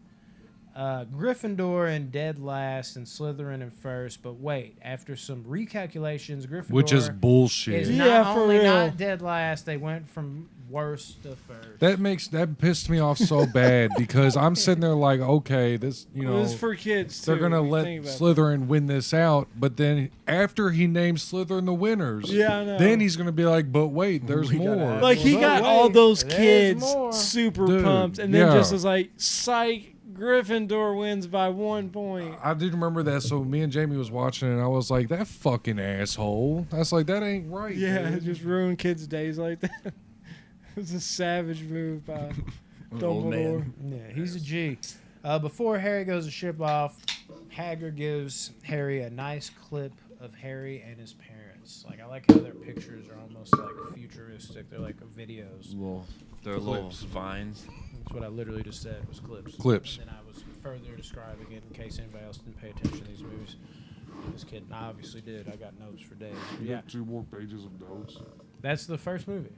Gryffindor in dead last and Slytherin in first, but wait, after some recalculations, Gryffindor Which is bullshit. is Yeah, not for only real. not dead last, they went from worst to first. That pissed me off so bad because I'm sitting there like, okay, this It know was for kids too. they're gonna if you let think about it. Slytherin win this out, but then after he names Slytherin the winners, Yeah, I know. then he's gonna be like, but wait, there's We gotta more. have- Like he Well, got no all way. those There's kids more. super Dude, pumped, and then yeah. just was like, "Psych, Gryffindor wins by 1 point." I did remember that, so me and Jamie was watching, and I was like, "That fucking asshole!" I was like, "That ain't right." Yeah, dude. just ruin kids' days like that. It was a savage move by Old Dumbledore. man. Yeah, he's a G. Before Harry goes to ship off, Hagrid gives Harry a nice clip of Harry and his parents. Like I like how their pictures are almost like futuristic. They're like videos. They're little Clips. vines. That's what I literally just said was clips. Clips. And then I was further describing it in case anybody else didn't pay attention to these movies. Just kidding. I obviously did. I got notes for days. But yeah, 2 more pages of notes. that's the first movie.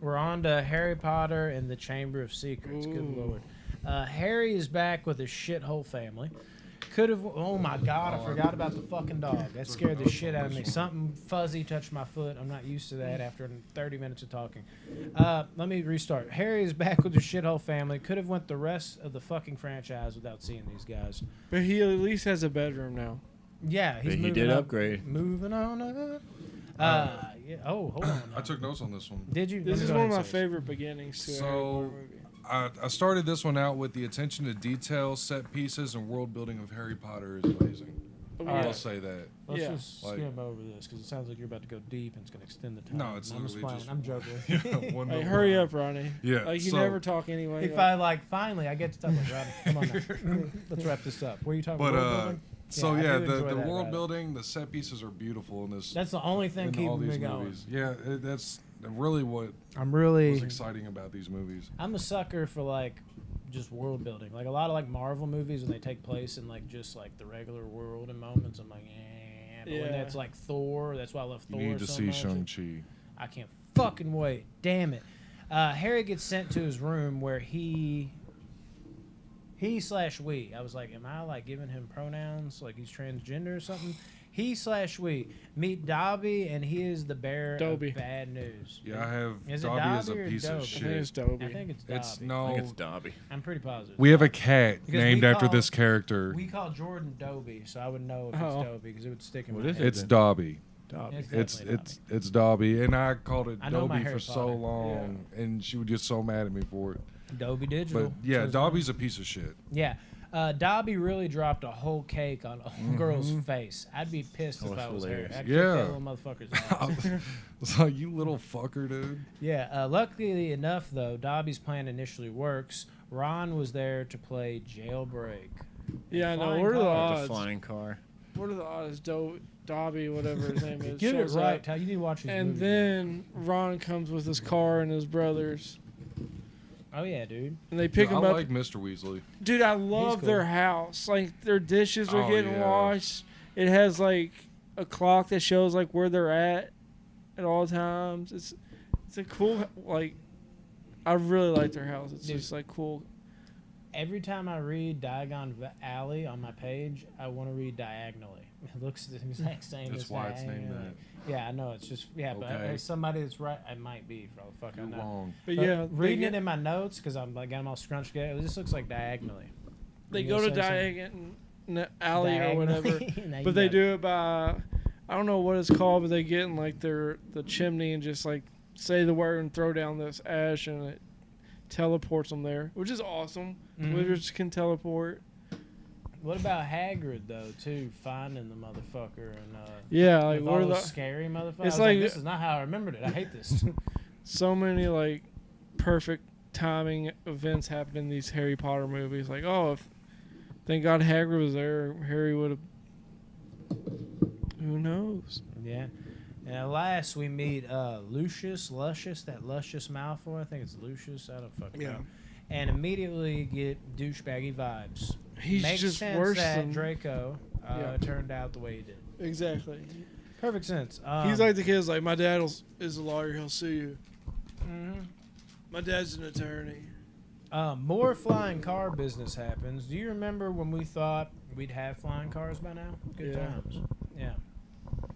We're on to Harry Potter and the Chamber of Secrets. Good Ooh. lord. Harry is back with his shithole family. Could have. Oh my god! I forgot about the fucking dog. That scared the shit out of me. Something fuzzy touched my foot. I'm not used to that after 30 minutes of talking. Let me restart. Harry is back with his shithole family. Could have went the rest of the fucking franchise without seeing these guys. But he at least has a bedroom now. Yeah, he's But he moving did up, upgrade. Moving on up. Yeah. Oh, hold on. now. I took notes on this one. Did you? This Let me is go one of ahead my and say it. favorite beginnings to a So- Harry Potter movie. I started this one out with the attention to detail, set pieces, and world building of Harry Potter is amazing. Oh, I Alright. will say that. Let's Yeah. just Like- skim over this because it sounds like you're about to go deep and it's going to extend the time. No, it's I'm just literally playing. just- I'm joking. Yeah, one Hey, note hurry line. up, Ronnie. Yeah, Like you so- never talk anyway. If I finally I get to talk about Rodney. Come on now. Let's wrap this up. What are you talking But about? World building? so I yeah, do the enjoy that world about it. building, the set pieces are beautiful in this. That's the only thing in all keeping these me going. movies. Yeah, that's really what I'm was really. exciting about these movies. I'm a sucker for like just world building. Like a lot of like Marvel movies when they take place in like just like the regular world and moments. I'm like, eh. But when Yeah. that's like Thor, that's why I love You Thor need to so see much. Shang-Chi. I can't fucking wait. Damn it. Harry gets sent to his room where he / we. I was like, am I like giving him pronouns like he's transgender or something? He / we. Meet Dobby and he is the bearer Dobby. of bad news. Yeah, I have Is it Dobby as a Dobby or piece Dobby? of I think shit. it's Dobby. I think it's Dobby. It's I no. think it's Dobby. I'm pretty positive. We have a cat Because named we after call- this character. We call Jordan Dobby, so I would know if Oh. it's Dobby because it would stick in What my is head. it? It's Dobby. Dobby. It's definitely It's Dobby, and I called it I know my Dobby Harry for so Potter. long, and she would get so mad at me for it. Digital. But yeah, So it's- Dobby's a piece of shit. Yeah. Dobby really dropped a whole cake on a girl's face. I'd be pissed That if I was was her. hilarious. I'd Yeah. kick that little motherfucker's ass. It's like, you little fucker, dude. Yeah, luckily enough, though, Dobby's plan initially works. Ron was there to play Jailbreak. Yeah, I know. Flying What are the car. The odds? flying car. What are the odds? Dobby, whatever his name is, Get it shows right, up, Ty. You need to watch these and movies. then Ron comes with his car and his brothers, Oh, yeah, dude. and they pick I him up. like Mr. Weasley. Dude, I love cool. their house. Like, their dishes are Oh, getting yeah. washed. It has, like, a clock that shows, like, where they're at all times. It's a cool, like, I really like their house. It's Dude. just, like, cool. Every time I read Diagon Alley on my page, I want to read diagonally. It looks the exact same. That's as why it's named diagonally. that. Yeah, I know. It's just but Okay. as somebody that's right, I might be for all the fuck I You're know. wrong. But, But yeah, reading it in my notes because I'm like I'm all scrunched together. This looks like diagonally. they You go gonna to say something? Diagon Alley or whatever. Now you But they got it. do it by, I don't know what it's called, but they get in like the chimney and just like say the word and throw down this ash and it teleports them there, which is awesome. Mhm. Wizards can teleport. What about Hagrid though? Too finding the motherfucker and Yeah, like with what all are the those scary motherfuckers. It's I was like, like- this is not how I remembered it. I hate this. so many like perfect timing events happen in these Harry Potter movies. Like, oh, if thank God Hagrid was there, Harry would have. Who knows? Yeah. And at last we meet Lucius, that luscious Malfoy. I think it's Lucius. I don't fucking know. And immediately get douchebaggy vibes. He's Makes just sense worse that than Draco Yeah. turned out the way he did. exactly. Perfect sense. He's like the kid's like, my dad is a lawyer. He'll sue you. mhm. My dad's an attorney. More flying car business happens. Do you remember when we thought we'd have flying cars by now? Good Yeah. times. Yeah.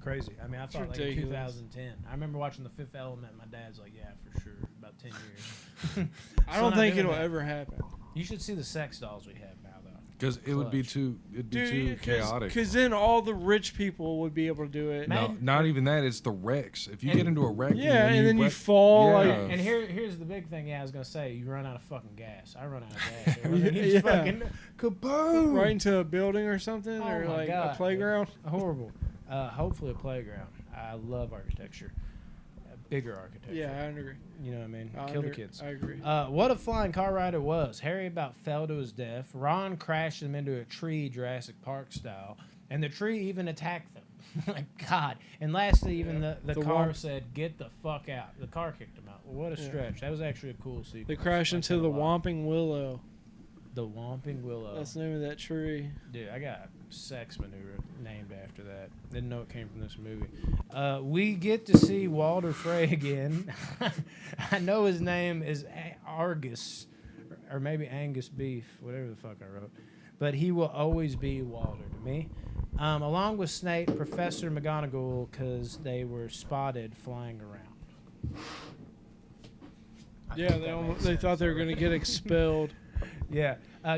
Crazy. I mean, I thought like in ridiculous. 2010. I remember watching The Fifth Element. My dad's like, yeah, for sure. About 10 years. I So don't not think doing it'll that. ever happen. You should see the sex dolls we have now, though. Because it would be Clutch. too chaotic. Because then all the rich people would be able to do it. Man, No, not even that. It's the wrecks. If you And- get into a wreck, Yeah, and then you wreck- fall. Yeah. Like, And here's the big thing. Yeah, I was gonna say you run out of fucking gas. I run out of gas. Yeah. He's fucking kaboom. right into a building or something, Oh or my like God. a playground. Horrible. Hopefully a playground. I love architecture. Bigger architecture. Yeah, I agree. You know what I mean? I Kill the kids. I agree. What a flying car ride it was. Harry about fell to his death. Ron crashed him into a tree, Jurassic Park style, and the tree even attacked them. like God. And lastly, even Yeah. the The car one- said, "Get the fuck out." The car kicked him out. What a Yeah. stretch. That was actually a cool sequence. They crash Liked into that a the lot. Whomping Willow. The Whomping Willow. That's the name of that tree. Dude, I got sex maneuver named after that. Didn't know it came from this movie. We get to see Walder Frey again. I know his name is Argus, or maybe Angus Beef, whatever the fuck I wrote. But he will always be Walder to me. Along with Snape, Professor McGonagall, because they were spotted flying around. I Yeah, think that makes they sense. thought they were going to get expelled. Yeah.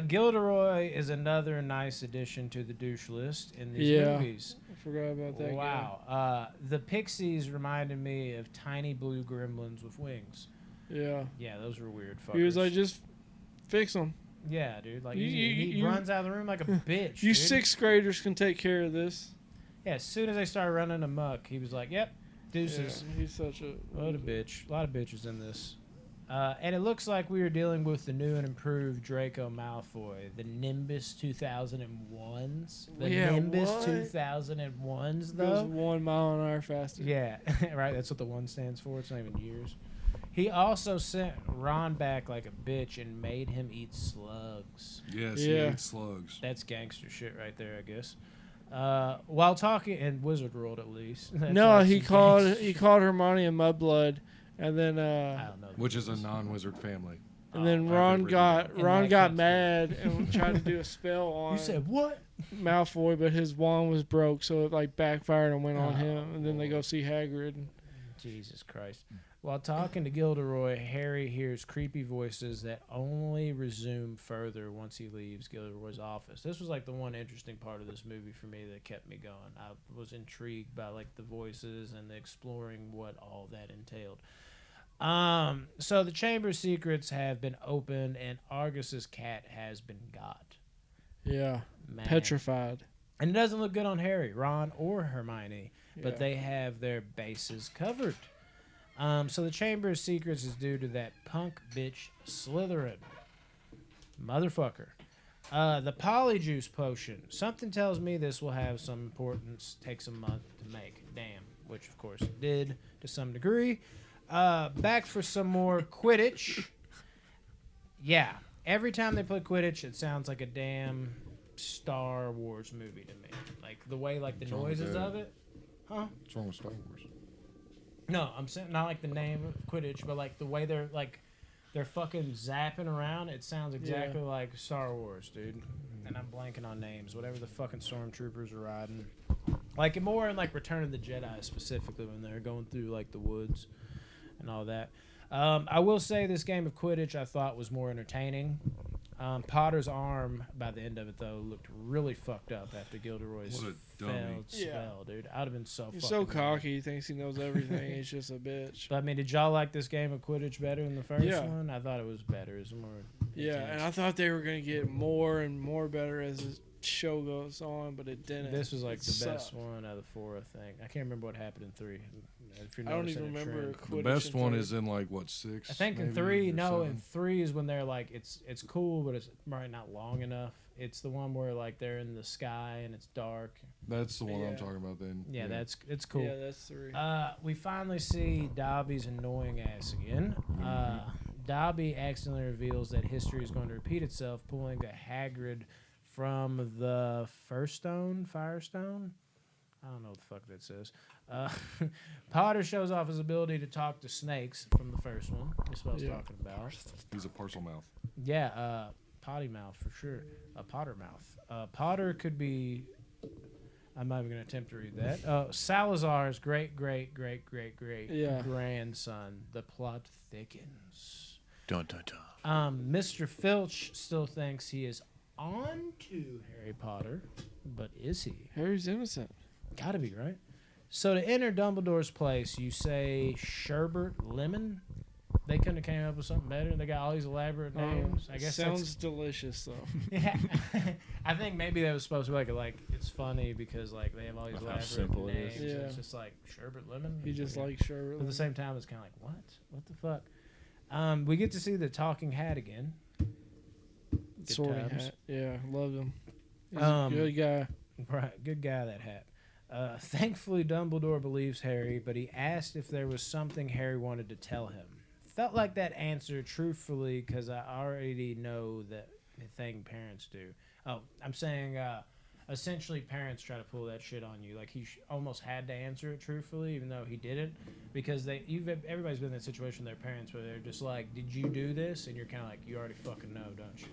Gilderoy is another nice addition to the douche list in these Yeah. movies. I forgot about that. Wow. The Pixies reminded me of tiny blue gremlins with wings. Guy. Yeah. Yeah, those were weird fuckers. He was like, just fix them. yeah, dude. Like, You- he you- runs out of the room like a bitch. You dude. sixth graders can take care of this. Yeah, as soon as they started running amok, he was like, yep, deuces. Yeah, he's such a. What a bitch. A lot of bitches in this. And it looks like we are dealing with the new and improved Draco Malfoy, the Nimbus 2001s. The Yeah, Nimbus what? 2001s, Goes though. 1 mile an hour faster. Yeah, right. That's what the one stands for. It's not even years. He also sent Ron back like a bitch and made him eat slugs. Yes, Yeah. he ate slugs. That's gangster shit right there, I guess. While talking in Wizard World, at least. That's No, like he some called gangster- Hermione a mudblood, and then I don't know. Which is a non-wizard family. and then I've Ron never got In Ron that got case, mad and tried to do a spell on You said what? Malfoy, but his wand was broke, so it like backfired and went on Oh, him. And then they go see Hagrid. Jesus Christ. While talking to Gilderoy, Harry hears creepy voices that only resume further once he leaves Gilderoy's office. This was like the one interesting part of this movie for me that kept me going. I was intrigued by like the voices and the exploring what all that entailed. So the Chamber of Secrets have been opened and Argus's cat has been got. Yeah. Man. Petrified. And it doesn't look good on Harry, Ron, or Hermione, but Yeah. they have their bases covered. So the Chamber of Secrets is due to that punk bitch Slytherin. Motherfucker. The Polyjuice Potion. Something tells me this will have some importance, takes a month to make. Damn. Which, of course, it did to some degree. Back for some more Quidditch. Yeah. Every time they play Quidditch, it sounds like a damn Star Wars movie to me. Like, the way, like, the What's wrong with noises that? of it. Huh? What's wrong with Star Wars? No, I'm saying not like the name of Quidditch, but like the way they're fucking zapping around. It sounds exactly like Star Wars, dude. And I'm blanking on names. Whatever the fucking stormtroopers are riding, like more in like Return of the Jedi specifically when they're going through like the woods and all that. I will say this game of Quidditch I thought was more entertaining. Potter's arm by the end of it though looked really fucked up after Gilderoy's What a dummy. failed spell, dude. I'd have been so. He's fucking so cocky. He thinks he knows everything. He's just a bitch. But I mean, did y'all like this game of Quidditch better than the first Yeah. one? I thought it was better. It was more. Yeah, intense. and I thought they were gonna get more and more better as the show goes on, but it didn't. This was like It the best sucked. one out of the four, I think. I can't remember what happened in 3. If you're I don't noticing even a remember. trend. The Quidditch best in one third. is in like what 6? I think in maybe, 3, or no, in 7? 3 is when they're like it's cool, but it's probably not long enough. It's the one where like they're in the sky and it's dark. That's the one I'm Yeah. talking about. Then Yeah, it's cool. Yeah, that's 3. We finally see Dobby's annoying ass again. Dobby accidentally reveals that history is going to repeat itself, pulling a Hagrid from the First Stone, Firestone. I don't know what the fuck that says. Potter shows off his ability to talk to snakes from the first one. That's what I was talking about. he's a parcel mouth. Yeah, potty mouth for sure. Potter mouth. Potter could be. I'm not even going to attempt to read that. Salazar's great Yeah. grandson. The plot thickens. Dun, dun, dun. Mr. Filch still thinks he is on to Harry Potter, but is he? Harry's innocent. Gotta be, right? So to enter Dumbledore's place, you say sherbet lemon. They couldn't have came up with something better. They got all these elaborate names. I guess sounds delicious though. yeah. I think maybe that was supposed to be like it's funny because like they have all these Of how elaborate simple it names. is. Yeah. It's just like sherbet lemon. He just Yeah. likes sherbet. But at the same time, it's kind of like what the fuck. We get to see the talking hat again. Good Sorting times. hat. Yeah, love him. He's Um, a good guy. Right, good guy that hat. Thankfully, Dumbledore believes Harry, but he asked if there was something Harry wanted to tell him. Felt like that answer truthfully because I already know that thing parents do. Oh, I'm saying essentially parents try to pull that shit on you. Like he almost had to answer it truthfully, even though he didn't, because everybody's been in that situation with their parents where they're just like, "Did you do this?" And you're kind of like, "You already fucking know, don't you?"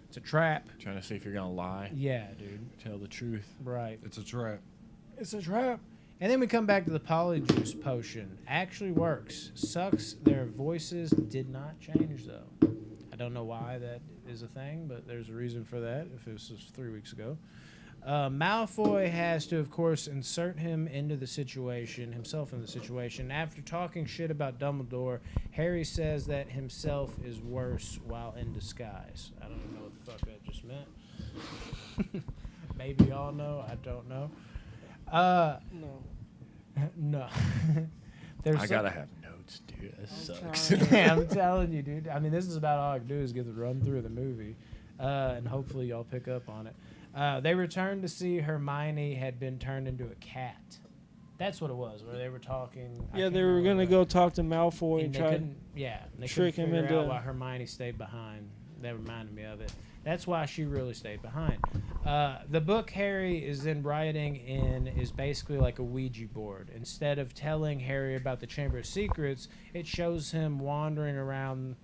It's a trap. Trying to see if you're gonna lie. Yeah, dude. Tell the truth. Right. It's a trap. It's a trap. And then we come back to the Polyjuice Potion. Actually works. Sucks. Their voices did not change, though. I don't know why that is a thing, but there's a reason for that if this was 3 weeks ago. Malfoy has to, of course, insert himself into the situation. After talking shit about Dumbledore, Harry says that himself is worse while in disguise. I don't even know what the fuck that just meant. Maybe y'all know. I don't know. No. No. I gotta have notes, dude. That sucks. Yeah, I'm telling you, dude. I mean, this is about all I can do is get the run through of the movie, and hopefully y'all pick up on it. They returned to see Hermione had been turned into a cat. That's what it was, where they were talking. I Yeah, can't they were remember gonna what- go talk to Malfoy and they try. couldn't. Yeah, they trick couldn't him figure out into- why Hermione stayed behind. That reminded me of it. That's why she really stayed behind. The book Harry is then writing in is basically like a Ouija board. Instead of telling Harry about the Chamber of Secrets, it shows him wandering around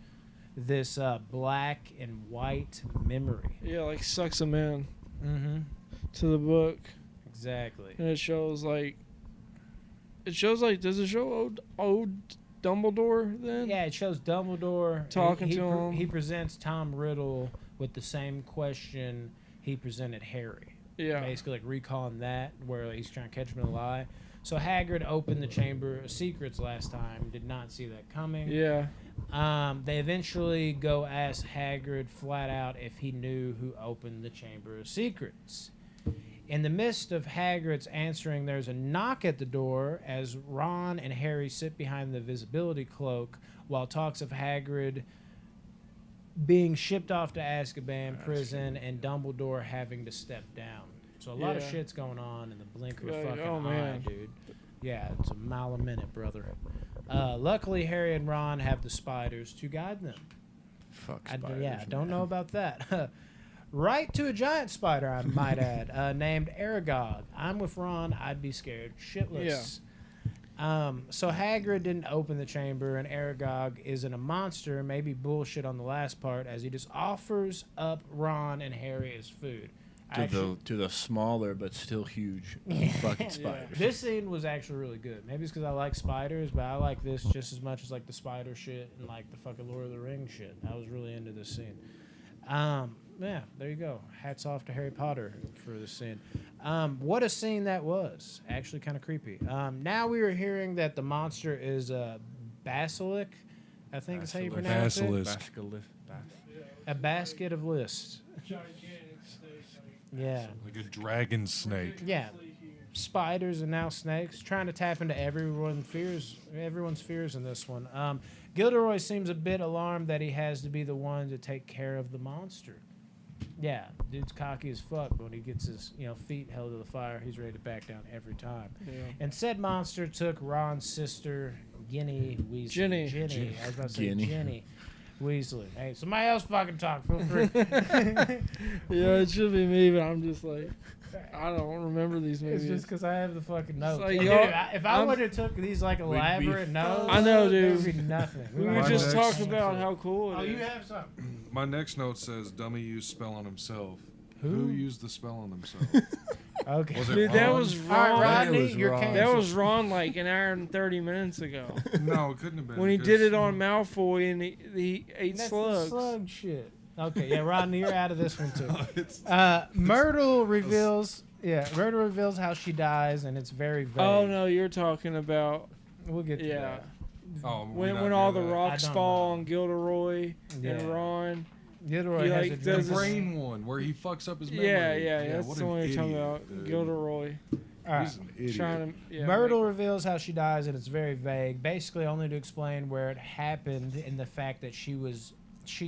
this black and white memory. Yeah, like sucks him in Mm-hmm. to the book, Exactly. and it shows like. Does it show old Dumbledore then? Yeah, it shows Dumbledore Talking to him. He presents Tom Riddle with the same question he presented Harry. Yeah. Basically like recalling that where he's trying to catch him in a lie. So Hagrid opened the Chamber of Secrets last time. Did not see that coming. Yeah. They eventually go ask Hagrid flat out if he knew who opened the Chamber of Secrets. In the midst of Hagrid's answering, there's a knock at the door as Ron and Harry sit behind the visibility cloak while talks of Hagrid being shipped off to Azkaban prison and Dumbledore having to step down. So a lot of shit's going on in the blink of a fucking eye, dude. Yeah, it's a mile a minute, brother. Luckily, Harry and Ron have the spiders to guide them. Fuck spiders. I don't know about that. Right to a giant spider, I might add, named Aragog. I'm with Ron. I'd be scared shitless. So Hagrid didn't open the chamber, and Aragog isn't a monster. Maybe bullshit on the last part, as he just offers up Ron and Harry as food. To the smaller but still huge fucking spiders. This scene was actually really good. Maybe it's because I like spiders, but I like this just as much as like the spider shit and like the fucking Lord of the Rings shit. I was really into this scene. Yeah, there you go. Hats off to Harry Potter for this scene. What a scene that was. Actually kind of creepy. Now we are hearing that the monster is a basilisk. I think is how you pronounce it. Basilisk. A basket of lists. Yeah. Like a dragon snake. Yeah. Spiders and now snakes. Trying to tap into everyone's fears in this one. Gilderoy seems a bit alarmed that he has to be the one to take care of the monster. Yeah, dude's cocky as fuck, but when he gets his feet held to the fire, he's ready to back down every time. Yeah. And said monster took Ron's sister, Ginny Weasley. Ginny. I was about to say Ginny Weasley. Hey, somebody else fucking talk. Feel free. Yeah, it should be me, but I'm just like, I don't remember these movies. It's just because I have the fucking notes. Like, dude, if I would have took these like elaborate notes, I know, dude. there'd be nothing. We would just talk about how cool it is. You have something. My next note says, dummy used spell on himself. Who used the spell on himself? Okay. Was it Dude, Ron? that was All right, Ron. Rodney, was you're Ron. canceled. That was Ron like an hour and 30 minutes ago. No, it couldn't have been. When he because- did it on Malfoy and he ate That's slugs. the slug shit. Okay, yeah, Rodney, you're out of this one too. Myrtle reveals how she dies, and it's very vague. Oh no, you're talking about We'll get to that. Oh, when all the I rocks don't fall know. on Gilderoy Yeah. and Ron. Gilderoy He, has like, a does The dream. this- brain one where he fucks up his memory. Yeah, that's what the an one you're talking idiot, about. dude. Gilderoy All right. He's an idiot. trying to. Yeah, Myrtle reveals how she dies, and it's very vague. Basically, only to explain where it happened and the fact that she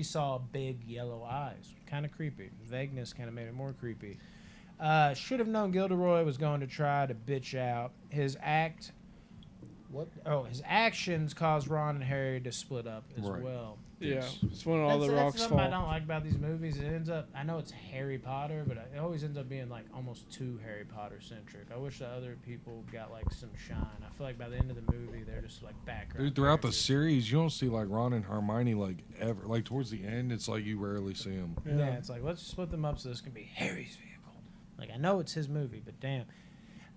saw big yellow eyes. Kind of creepy. Vagueness kind of made it more creepy. Should have known Gilderoy was going to try to bitch out. His actions caused Ron and Harry to split up as Right. well. Yeah, it's when all the That's rocks something I fall. don't like about these movies. It ends up, I know it's Harry Potter, but it always ends up being like almost too Harry Potter centric. I wish the other people got like some shine. I feel like by the end of the movie, they're just like background. Dude, throughout the characters. series, you don't see like Ron and Hermione like ever. Like towards the end, it's like you rarely see them. Yeah, it's like let's split them up so this can be Harry's vehicle. Like I know it's his movie, but damn.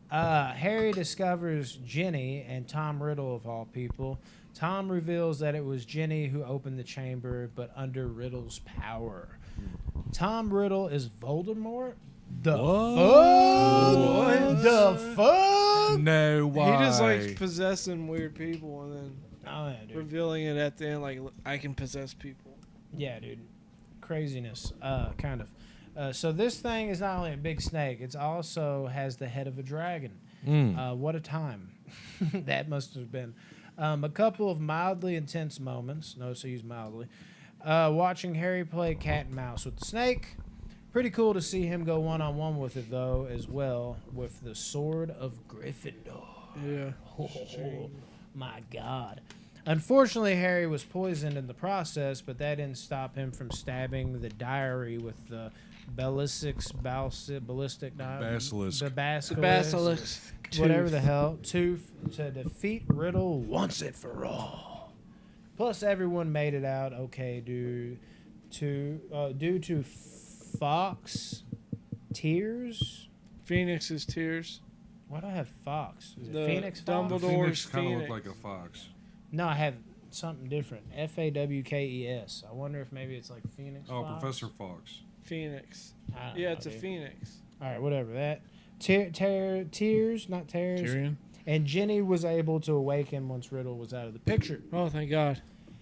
Harry discovers Ginny and Tom Riddle of all people. Tom reveals that it was Ginny who opened the chamber, but under Riddle's power. Tom Riddle is Voldemort? The fuck? The fuck? No, why? He just likes possessing weird people and then Oh, yeah, dude. revealing it at the end, like I can possess people. Yeah, dude. Craziness, kind of. So this thing is not only a big snake, it also has the head of a dragon. What a time that must have been. A couple of mildly intense moments. Notice I use mildly. Watching Harry play cat and mouse with the snake. Pretty cool to see him go one-on-one with it, though, as well, with the Sword of Gryffindor. Yeah. Oh, my God. Unfortunately, Harry was poisoned in the process, but that didn't stop him from stabbing the diary with the ballistic Basilisk. whatever the hell, to defeat Riddle once and for all. Plus, everyone made it out okay due to Fox tears. Phoenix's tears. Why do I have Fox? Is it The Phoenix Fox? Dumbledore- Phoenix kind of Phoenix. looked like a fox. No, I have something different. Fawkes. I wonder if maybe it's like Phoenix. Oh, Fox? Professor Fox. Phoenix. I don't Yeah, know, it's a dude. phoenix. All right, whatever that. Tears, not tears. Tyrion? And Ginny was able to awaken once Riddle was out of the picture. Oh, thank God.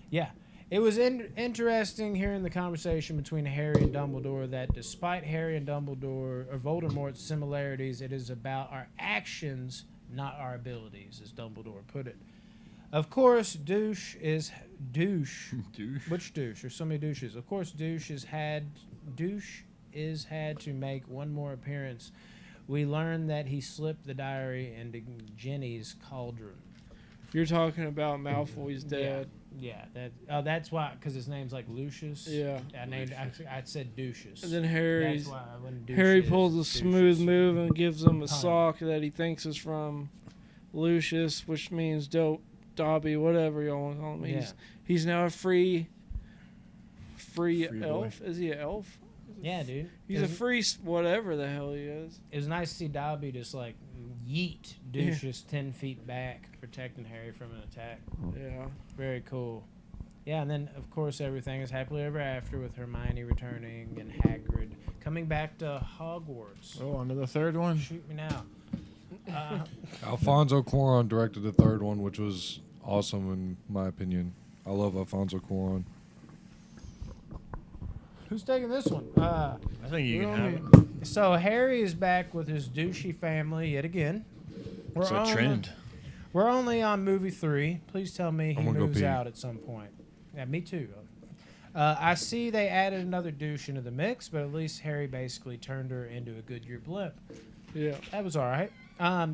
Yeah. It was interesting hearing the conversation between Harry and Dumbledore that despite Harry and Dumbledore or Voldemort's similarities, it is about our actions, not our abilities, as Dumbledore put it. Of course, douche. Douche. Which douche? There's so many douches. Of course, douche is had to make one more appearance. We learned that he slipped the diary into Ginny's cauldron. You're talking about Malfoy's dad. Yeah, that's why, because his name's like Lucius. Yeah. I said douches. And then That's why when douche Harry is, pulls a douches. smooth move and gives him a Pun. sock that he thinks is from Lucius, which means Dobby, whatever y'all want to call him. Yeah. He's now a free Free elf. Is he an elf? Yeah, dude. He's a free whatever the hell he is. It was nice to see Dobby just like yeet douches 10 feet back, protecting Harry from an attack. Yeah. Very cool. Yeah, and then of course everything is happily ever after with Hermione returning and Hagrid coming back to Hogwarts. Oh, on to the third one. Shoot me now. Alfonso Cuarón directed the third one, which was awesome in my opinion. I love Alfonso Cuarón. Who's taking this one? I think you can have it. So Harry is back with his douchey family yet again. It's a trend. We're only on movie 3. Please tell me he I'm gonna go moves pee. out at some point. Yeah, me too. I see they added another douche into the mix, but at least Harry basically turned her into a Goodyear blimp. Yeah. That was all right.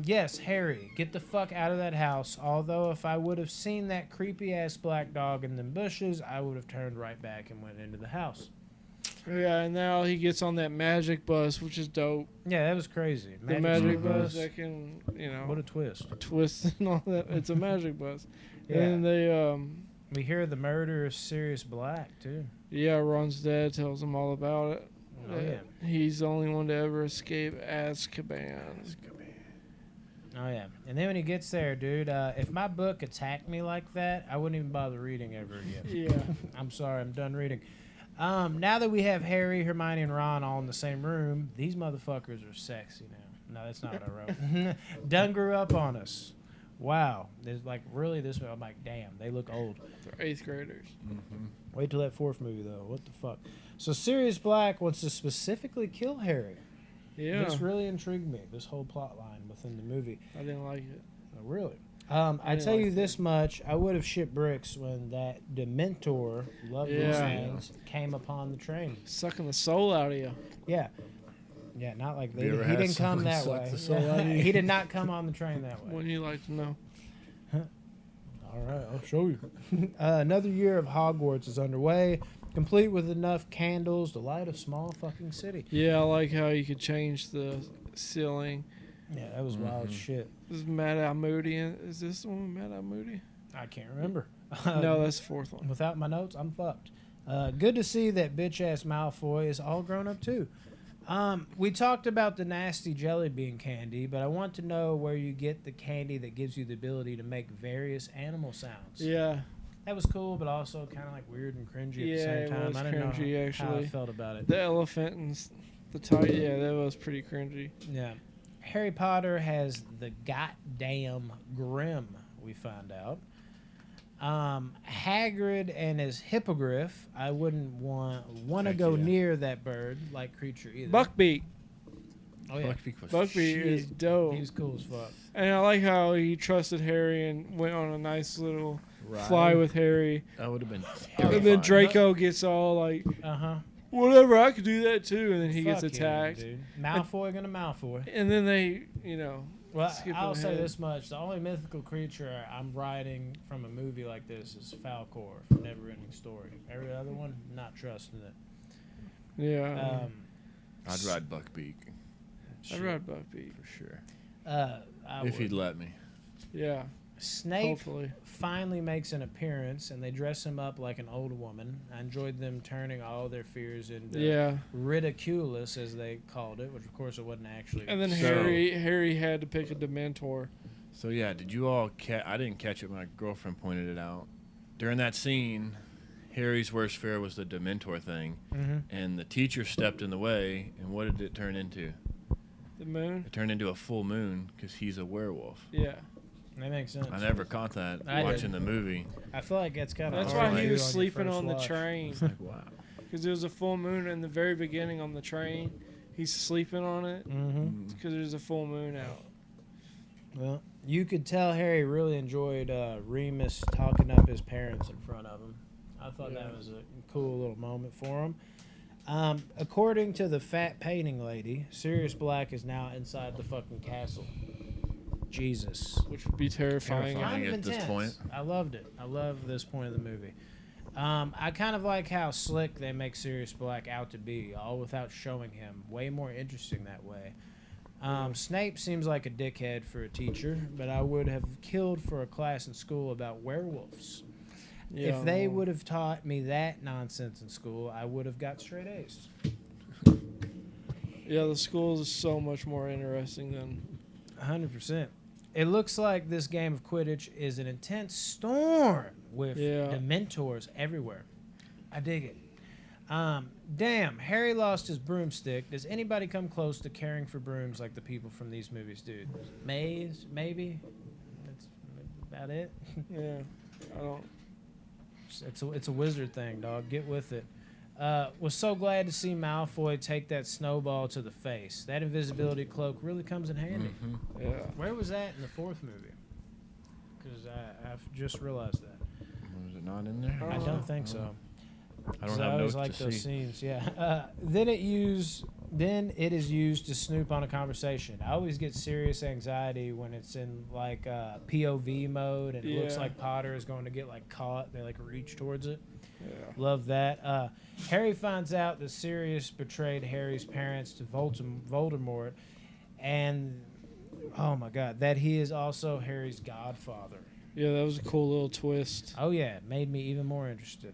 Yes, Harry, get the fuck out of that house. Although if I would have seen that creepy-ass black dog in them bushes, I would have turned right back and went into the house. Yeah, and now he gets on that magic bus, which is dope. Yeah, that was crazy. The magic bus that can, What a twist. twist and all that. It's a magic bus. Yeah. And they, We hear the murder of Sirius Black, too. Ron's dad tells him all about it. Oh, yeah. He's the only one to ever escape Azkaban. Oh, yeah. And then when he gets there, dude, if my book attacked me like that, I wouldn't even bother reading ever again. Yeah. I'm sorry, I'm done reading. Now that we have Harry, Hermione, and Ron all in the same room, these motherfuckers are sexy now. No, that's not what I wrote. Done grew up on us. Wow. There's like really this way. I'm like, damn, they look old. They're 8th graders. Mm-hmm. Wait till that 4th movie, though. What the fuck? So Sirius Black wants to specifically kill Harry. Yeah. This really intrigued me, this whole plot line within the movie. I didn't like it. Oh, really? I tell like you that. this much, I would have shit bricks when that Dementor, love these Yeah. things, came upon the train. Sucking the soul out of you. Yeah. Yeah, not like Have you ever he had didn't come someone that suck way. the soul out of you? He did not come on the train that way. Wouldn't you like to know? All right, I'll show you. Another year of Hogwarts is underway, complete with enough candles to light a small fucking city. Yeah, I like how you could change the ceiling. Yeah, that was wild shit. This is Mad Eye Moody. Is this the one with Mad Eye Moody? I can't remember. No, that's the 4th one. Without my notes, I'm fucked. Good to see that bitch-ass Malfoy is all grown up, too. We talked about the nasty jelly bean candy, but I want to know where you get the candy that gives you the ability to make various animal sounds. Yeah. That was cool, but also kind of like weird and cringy at the same it time. was I didn't cringy, know how I actually. felt about it. The elephant and the tiger. Yeah, that was pretty cringy. Yeah. Harry Potter has the goddamn Grim, we find out. Hagrid and his hippogriff, I wouldn't want to Heck go yeah. near that bird-like creature either. Buckbeak. Oh, yeah. Buckbeak is dope. He was cool as fuck. And I like how he trusted Harry and went on a nice little Ride. fly with Harry. That would have been And terrifying. then Draco gets all like, Uh-huh. whatever, I could do that too. And then he gets Fuck yeah, attacked. dude. Malfoy gonna Malfoy. And then they, Well, skip I'll say ahead. this much. The only mythical creature I'm writing from a movie like this is Falcor from Neverending Story. Every other one, not trusting it. yeah. I'd ride Buckbeak I'd ride Buckbeak. for sure. I If he'd would. let me. Yeah. Snape Hopefully. finally makes an appearance, and they dress him up like an old woman. I enjoyed them turning all their fears into Yeah. ridiculous, as they called it, which of course it wasn't actually. And then So- Harry had to pick a Dementor. So yeah, did you all I didn't catch it. My girlfriend pointed it out. During that scene, Harry's worst fear was the Dementor thing, Mhm. and the teacher stepped in the way. And what did it turn into? The moon. It turned into a full moon because he's a werewolf. Yeah. That makes sense. I never caught that I watching the movie. I feel like that's kind of. That's why he was sleeping on the train. It's like, wow. Because there was a full moon in the very beginning on the train. He's sleeping on it because there's a full moon out. Well, you could tell Harry really enjoyed Remus talking up his parents in front of him. I thought that was a cool little moment for him. According to the fat painting lady, Sirius Black is now inside the fucking castle. Jesus. Which would be terrifying. Terrifying at this point. I loved it. I love this point of the movie. I kind of like how slick they make Sirius Black out to be, all without showing him. Way more interesting that way. Snape seems like a dickhead for a teacher, but I would have killed for a class in school about werewolves. Yeah, If they would have taught me that nonsense in school, I would have got straight A's. Yeah, the school is so much more interesting than 100%. It looks like this game of Quidditch is an intense storm with Dementors everywhere. I dig it. Damn, Harry lost his broomstick. Does anybody come close to caring for brooms like the people from these movies do? Maze, maybe? That's about it. Yeah, I don't. It's a wizard thing, dog. Get with it. Was so glad to see Malfoy take that snowball to the face. That invisibility cloak really comes in handy. Mm-hmm. Yeah. Where was that in the fourth movie? Because I've just realized that. Was it not in there? I don't think so. I don't I have always notes like to those see. scenes. Yeah. Then it is used to snoop on a conversation. I always get serious anxiety when it's in like POV mode and it looks like Potter is going to get like caught. They like reach towards it. Yeah. Love that. Harry finds out that Sirius betrayed Harry's parents to Voldemort, and oh my God, that he is also Harry's godfather. Yeah, that was a cool little twist. Oh yeah, it made me even more interested.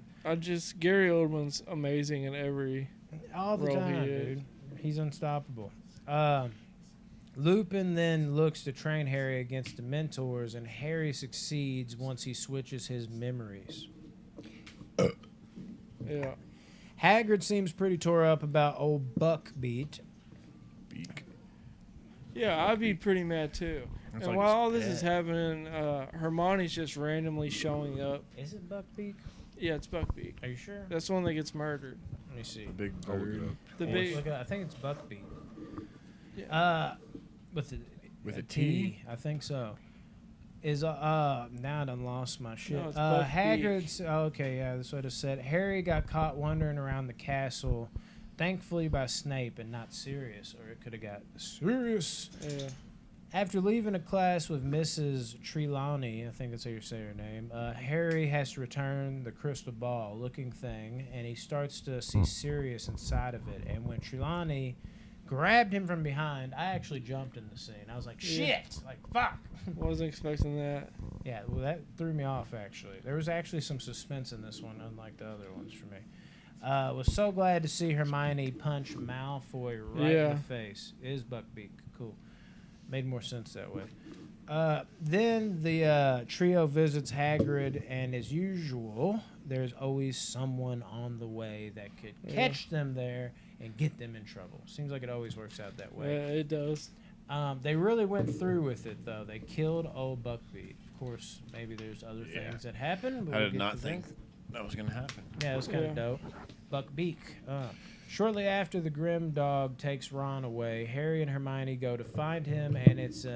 Gary Oldman's amazing in every All the role time, he is. dude. He's unstoppable. Lupin then looks to train Harry against the Dementors, and Harry succeeds once he switches his memories. Yeah. Hagrid seems pretty tore up about old Buckbeak. Beak. Yeah, I'd be pretty mad too. That's And like while all his this is pet. happening, Hermione's just randomly showing up. Is it Buckbeak? Yeah, it's Buckbeak. Are you sure? That's the one that gets murdered. Let me see. The big I'll look it bird. up. The Yeah, big. look at- I think it's Buckbeak. Yeah. With a a T? T, I think so. Now I done lost my shit. No, it's Buckbeak. Hagrid's okay, yeah, that's what it said. Harry got caught wandering around the castle, thankfully by Snape and not Sirius, or it could have got Sirius. Yeah. After leaving a class with Mrs. Trelawney, I think that's how you say her name, Harry has to return the crystal ball looking thing, and he starts to see Sirius inside of it. And when Trelawney grabbed him from behind, I actually jumped in the scene. I was like, Yeah. shit! Like, fuck! Wasn't expecting that. Yeah, well, that threw me off, actually. There was actually some suspense in this one, unlike the other ones for me. Was so glad to see Hermione punch Malfoy right in the face. It is Buckbeak. Cool. Made more sense that way. Then the trio visits Hagrid, and as usual, there's always someone on the way that could catch them there and get them in trouble. Seems like it always works out that way. Yeah, it does. They really went through with it, though. They killed old Buckbeak. Of course, maybe there's other things that happen. But I we'll did get not to think them. that was going to happen. Yeah, it was kind of dope. Buckbeak. Shortly after the Grim Dog takes Ron away, Harry and Hermione go to find him, and it's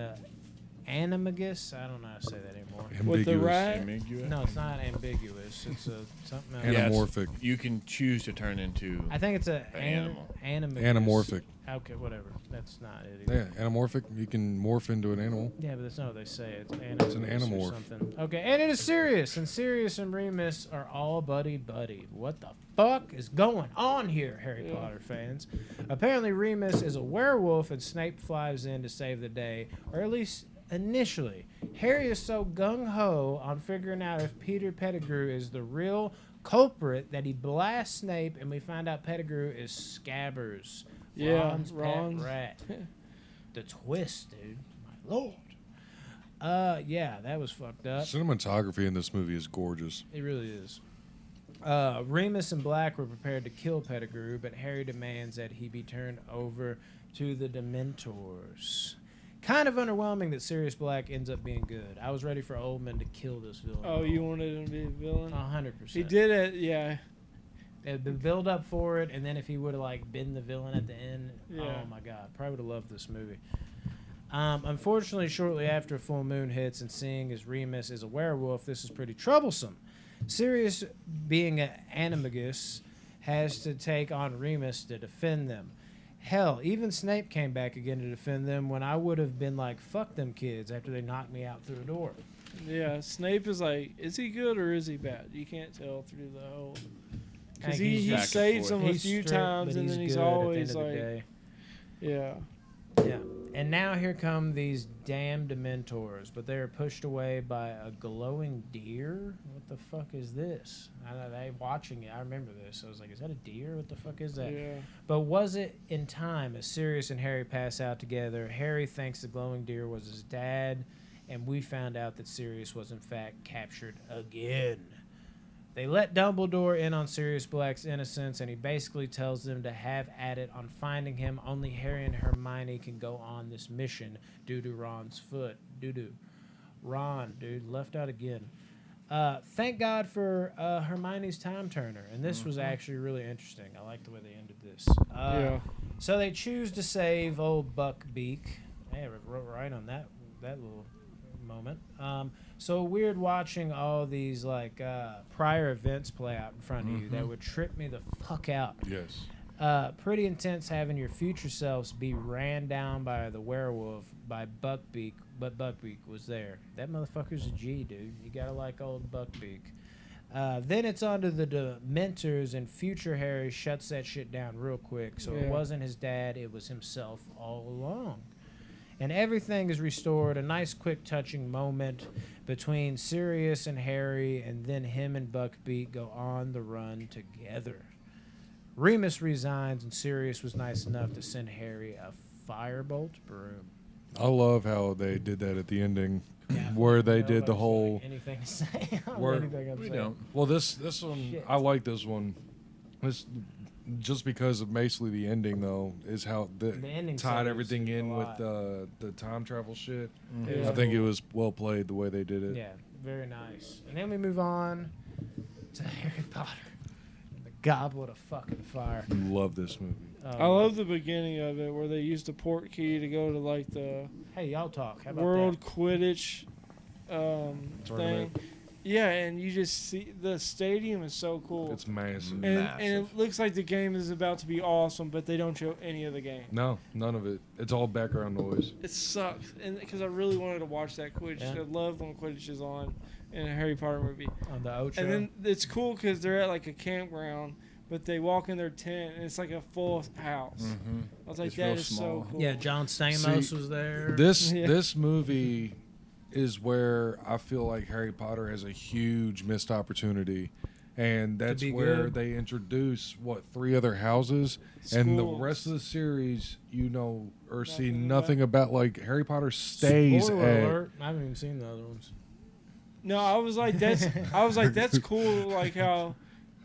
Animagus. I don't know how to say that anymore. With the Ambiguous. rat? Ambiguous? No, it's not ambiguous. It's something else. Yeah, Anamorphic. You can choose to turn into. I think it's An animal. Animagus. Anamorphic. Okay, whatever. That's not it either. Yeah, anamorphic. You can morph into an animal. Yeah, but that's not what they say. It's an animorph. or something. Okay, and it is Sirius, and Sirius and Remus are all buddy-buddy. What the fuck is going on here, Harry Potter fans? Apparently, Remus is a werewolf, and Snape flies in to save the day, or at least initially. Harry is so gung-ho on figuring out if Peter Pettigrew is the real culprit that he blasts Snape, and we find out Pettigrew is Scabbers. Yeah, Ron's Ron's- pet rat. The twist, dude. My lord. Yeah, that was fucked up. Cinematography in this movie is gorgeous. It really is. Remus and Black were prepared to kill Pettigrew, but Harry demands that he be turned over to the Dementors. Kind of underwhelming that Sirius Black ends up being good. I was ready for Oldman to kill this villain. Oh, you wanted him to be a villain? 100%. He did it, yeah. The build up for it, and then if he would have like been the villain at the end, Yeah. oh my god, probably would have loved this movie. Unfortunately, shortly after full moon hits and seeing as Remus is a werewolf, this is pretty troublesome. Sirius, being an animagus, has to take on Remus to defend them. Hell, even Snape came back again to defend them when I would have been like, fuck them kids after they knocked me out through a door. Yeah, Snape is like, is he good or is he bad? You can't tell through the whole... Because I think he he's saves them a He's few strict, times, but and then he's good at the always end of the like... day. Yeah. Yeah. And now here come these damn Dementors, but they are pushed away by a glowing deer? What the fuck is this? I know they watching it. I remember this. I was like, is that a deer? What the fuck is that? Yeah. But was it in time as Sirius and Harry pass out together? Harry thinks the glowing deer was his dad, and we found out that Sirius was in fact captured again. They let Dumbledore in on Sirius Black's innocence, and he basically tells them to have at it on finding him. Only Harry and Hermione can go on this mission due to Ron's foot. Ron, dude, left out again. Thank God for Hermione's time turner, and this was actually really interesting. I like the way they ended this. Yeah. So they choose to save old Buckbeak. Hey, I wrote right on that little moment. So weird watching all these like prior events play out in front of you that would trip me the fuck out. Yes. Pretty intense having your future selves be ran down by the werewolf by Buckbeak, but Buckbeak was there. That motherfucker's a G, dude. You gotta like old Buckbeak. Then it's on to the Dementors, and future Harry shuts that shit down real quick. So it Yeah. wasn't his dad, it was himself all along. And everything is restored. A nice, quick, touching moment between Sirius and Harry, and then him and Buckbeak go on the run together. Remus resigns, and Sirius was nice enough to send Harry a firebolt broom. I love how they did that at the ending, Yeah, where they did nobody's the got whole. anything to say. I don't Where- have anything I'm We saying. don't. Well, this one Shit. I like this one. This just because of basically the ending though is how The ending tied sells everything a in with lot. the time travel shit. It I think it cool. was well played the way they did it. Yeah, very nice. And then we move on to Harry Potter and the Goblet of fucking Fire. Love this movie. I love the beginning of it where they used the port key to go to like the Hey, y'all talk. How about World that? Quidditch thing. Tournament. Yeah, and you just see the stadium is so cool. It's massive. and it looks like the game is about to be awesome, but they don't show any of the game. No, none of it. It's all background noise. It sucks, and because I really wanted to watch that Quidditch. Yeah. I love when Quidditch is on in a Harry Potter movie. On the Ocho. And then it's cool because they're at like a campground, but they walk in their tent and it's like a full house. I was like, It's that real is small. so cool. yeah, John Stamos See, was there. Yeah. This movie is where I feel like Harry Potter has a huge missed opportunity. And that's be where good. they introduce, 3 other houses? And the Schools. rest of the series, or see Nothing nothing about, like, Harry Potter stays Spoiler at... alert. I haven't even seen the other ones. No, I was like, that's cool. Like how,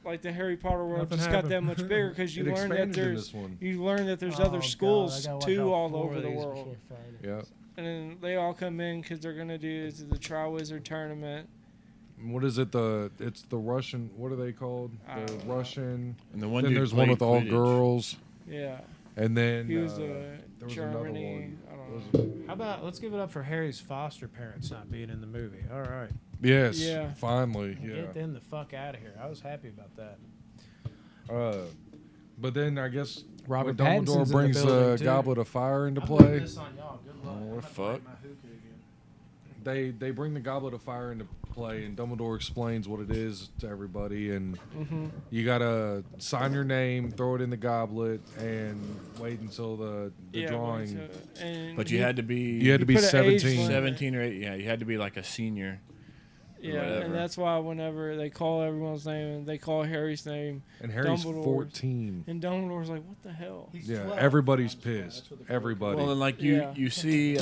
like the Harry Potter world Nothing just got that happened. much bigger because you It learn that expanded in there's this one. Oh, other God, schools I gotta watch too all all 4 over of the these world. before Friday. Yeah. And then they all come in because they're gonna do the Triwizard Tournament. What is it? It's the Russian... What are they called? I The don't know. Russian... And the one Then dude there's one played with all Quidditch. girls. Yeah, And then... he was there was another Germany. one. I Was don't know. it- How about let's give it up for Harry's foster parents not being in the movie. All right. Yes. Yeah. Finally. Yeah. Get them the fuck out of here. I was happy about that. But then I guess Robert when Pattinson's Dumbledore in the brings the building, too. Goblet of Fire into I'm play, putting this on y'all. Good luck. Oh, I'm we're not playing fucked. my hookah again. they bring the Goblet of Fire into play, and Dumbledore explains what it is to everybody, and you gotta sign your name, throw it in the goblet, and wait until the drawing. But you had to be You had to be put an age 17. limit. 17 or 8. Yeah, you had to be like a senior. Yeah, whatever. and that's why whenever they call everyone's name and they call Harry's name, And Harry's Dumbledore. 14. and Dumbledore's like, "What the hell?" He's Yeah, 12. everybody's That's what pissed. the Everybody. Well, and like Yeah. you see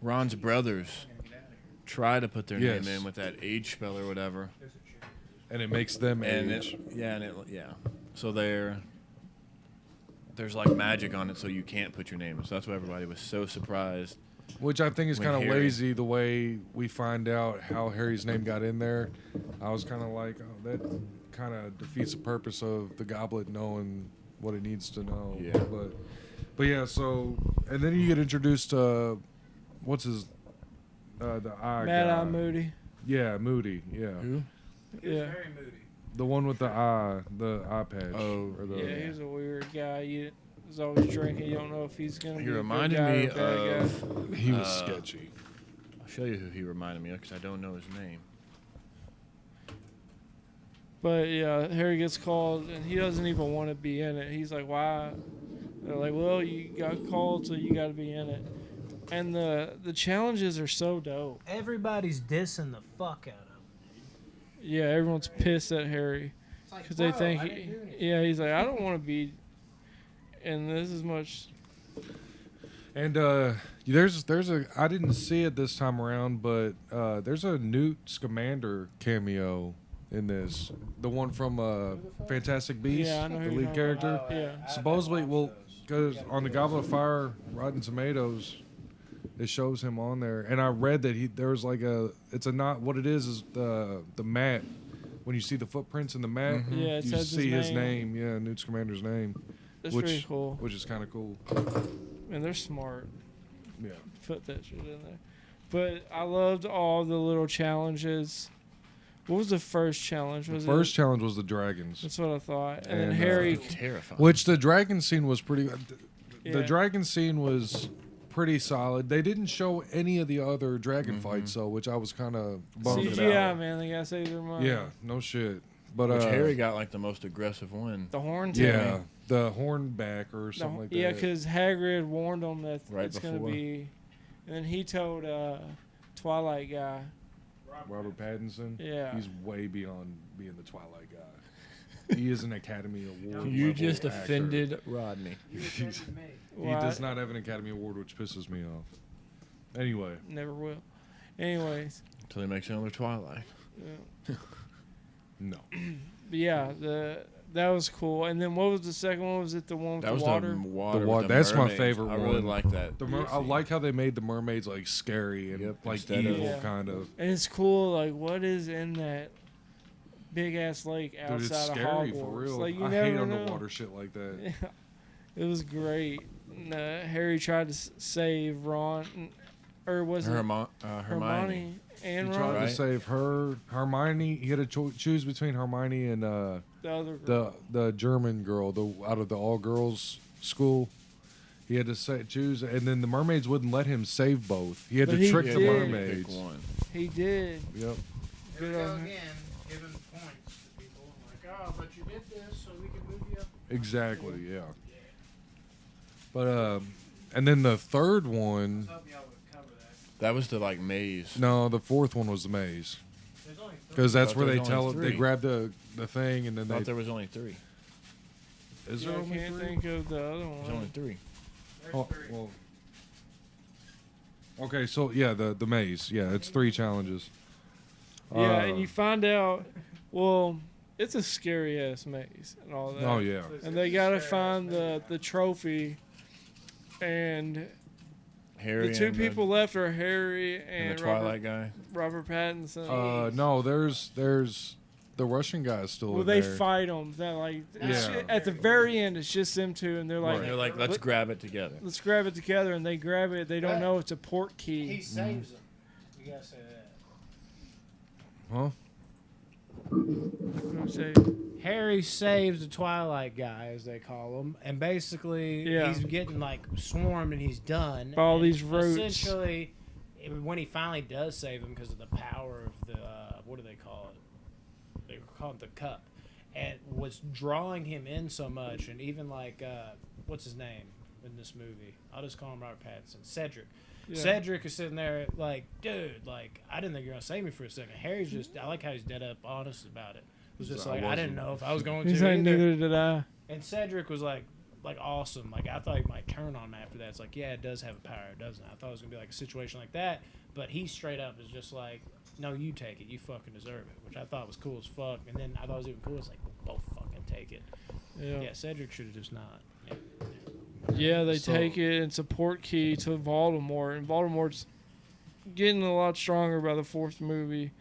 Ron's brothers try to put their Yes. name in with that age spell or whatever. And it makes them And age. yeah. So they're there's like magic on it, so you can't put your name in. So that's why everybody was so surprised. Which I think is When kind of Harry- lazy the way we find out how Harry's name got in there. I was kind of like, oh, that kind of defeats the purpose of the goblet knowing what it needs to know. Yeah. But yeah, so, and then you get introduced to, what's his, the eye Mad guy. Eye Moody. Yeah, Moody, yeah. Who? Yeah. Very moody. The one with the eye patch. Oh, or the, Yeah, he's a weird guy. He's always drinking. You don't know if he's gonna He be a good reminded guy me or a bad guy. He was sketchy. I'll show you who he reminded me of because I don't know his name. But yeah, Harry gets called and he doesn't even want to be in it. He's like, "Why?" They're like, "Well, you got called, so you got to be in it." And the challenges are so dope. Everybody's dissing the fuck out of him. Yeah, everyone's pissed at Harry It's like, because they bro, think, I didn't do anything. yeah, he's like, "I don't want to be in this as much." And there's a I didn't see it this time around, but there's a Newt Scamander cameo in this. The one from Fantastic Beasts, Yeah, I know the who you're lead talking character. about. Yeah. Supposedly, well, because on the Goblet of Fire, Rotten Tomatoes, it shows him on there. And I read that there was like it's a not what it is the mat. When you see the footprints in the mat, Yeah, it you says see his his name. Yeah, Newt Scamander's name, That's which pretty cool. which is kind of cool. And they're smart. Yeah. Put that shit in there. But I loved all the little challenges. What was the first challenge? The Was first it? challenge was the dragons. That's what I thought. And then And, Harry. Terrifying. Which the dragon scene was pretty. The Yeah. dragon scene was pretty solid. They didn't show any of the other dragon fights, though, which I was kind of bummed CGI, about. man. They gotta save their money. Yeah, no shit. But Which Harry got like the most aggressive one. The horn tail. yeah, the hornback or something like that. Yeah, because Hagrid warned him that Right it's gonna before. be. And then he told Twilight guy. Robert Pattinson. Yeah. He's way beyond being the Twilight guy. He is an Academy Award. You level just actor. offended Rodney. He Why- does not have an Academy Award, which pisses me off. Anyway, Never will. Anyways. Until he makes another Twilight. Yeah. no. But yeah, that was cool. And then what was the second one? Was it the one with That the was water? the water. The with wa- the that's my mermaids. favorite I really one. like that. I like how they made the mermaids like scary and Yep, like instead of- evil, Yeah. kind of. And it's cool. Like, what is in that big ass lake Dude, outside it's of scary Hogwarts? for real. Like, you I never hate know. underwater shit like that. Yeah, it was great. And, Harry tried to save Ron, or was it Hermione. and He Ron? tried to Right. save Hermione. He had to choose between Hermione and The other girl. the German girl, out of the all girls school. He had to choose, and then the mermaids wouldn't let him save both. He had But to he trick Yeah, the did. pick mermaids. one. He did. Yep. Here we Good go on him. again, giving points to people. Like, oh, but you did this, so we can move you up. Exactly. Yeah. But and then the third one. I hope y'all would cover that. That was the like maze. No, the fourth one was the maze. There's only three. Because that's thought where there they was tell only they three. grab the thing and then I thought they. there was only three. Is Yeah, there I only can't three? think of the other There's one. only three. There's Oh, three. well. Okay, so yeah, the maze. Yeah, it's 3 challenges. Yeah, and you find out, well, it's a scary ass maze and all that. Oh yeah. And they gotta find the trophy, and Harry the two and people left are Harry and and the Twilight guy. Robert Pattinson. No, there's the Russian guy is still Well, in they there. fight them. That like it's Yeah. ju- at the very end, it's just them two, and they're like, And they're like, let's grab it together. "Let's grab it together," and they grab it. They don't know it's a port He key. saves them. You gotta say that. Huh? I'm saying, Harry saves the Twilight guy, as they call him, and basically Yeah. he's getting like swarmed and he's done. By all And these roots. Essentially, when he finally does save him because of the power of the what do they call it? They call it the cup, and was drawing him in so much, and even like what's his name in this movie? I'll just call him Robert Pattinson, Cedric. Yeah. Cedric is sitting there like, dude, like I didn't think you were gonna save me for a second. Harry's just, I like how he's dead up honest about it. It was just I like I didn't wasn't. know if I was going He's to like, either. neither did I. And Cedric was like awesome. Like I thought he might turn on him after that. It's like, yeah, it does have a power, doesn't it? I thought it was gonna be like a situation like that, but he straight up is just like, no, you take it. You fucking deserve it, which I thought was cool as fuck. And then I thought it was even cool. It's like, we'll both fucking take it. Yeah. Yeah, Cedric should have just not. Yeah. Yeah, they So- take it and support key to Voldemort, and Voldemort's getting a lot stronger by the fourth movie.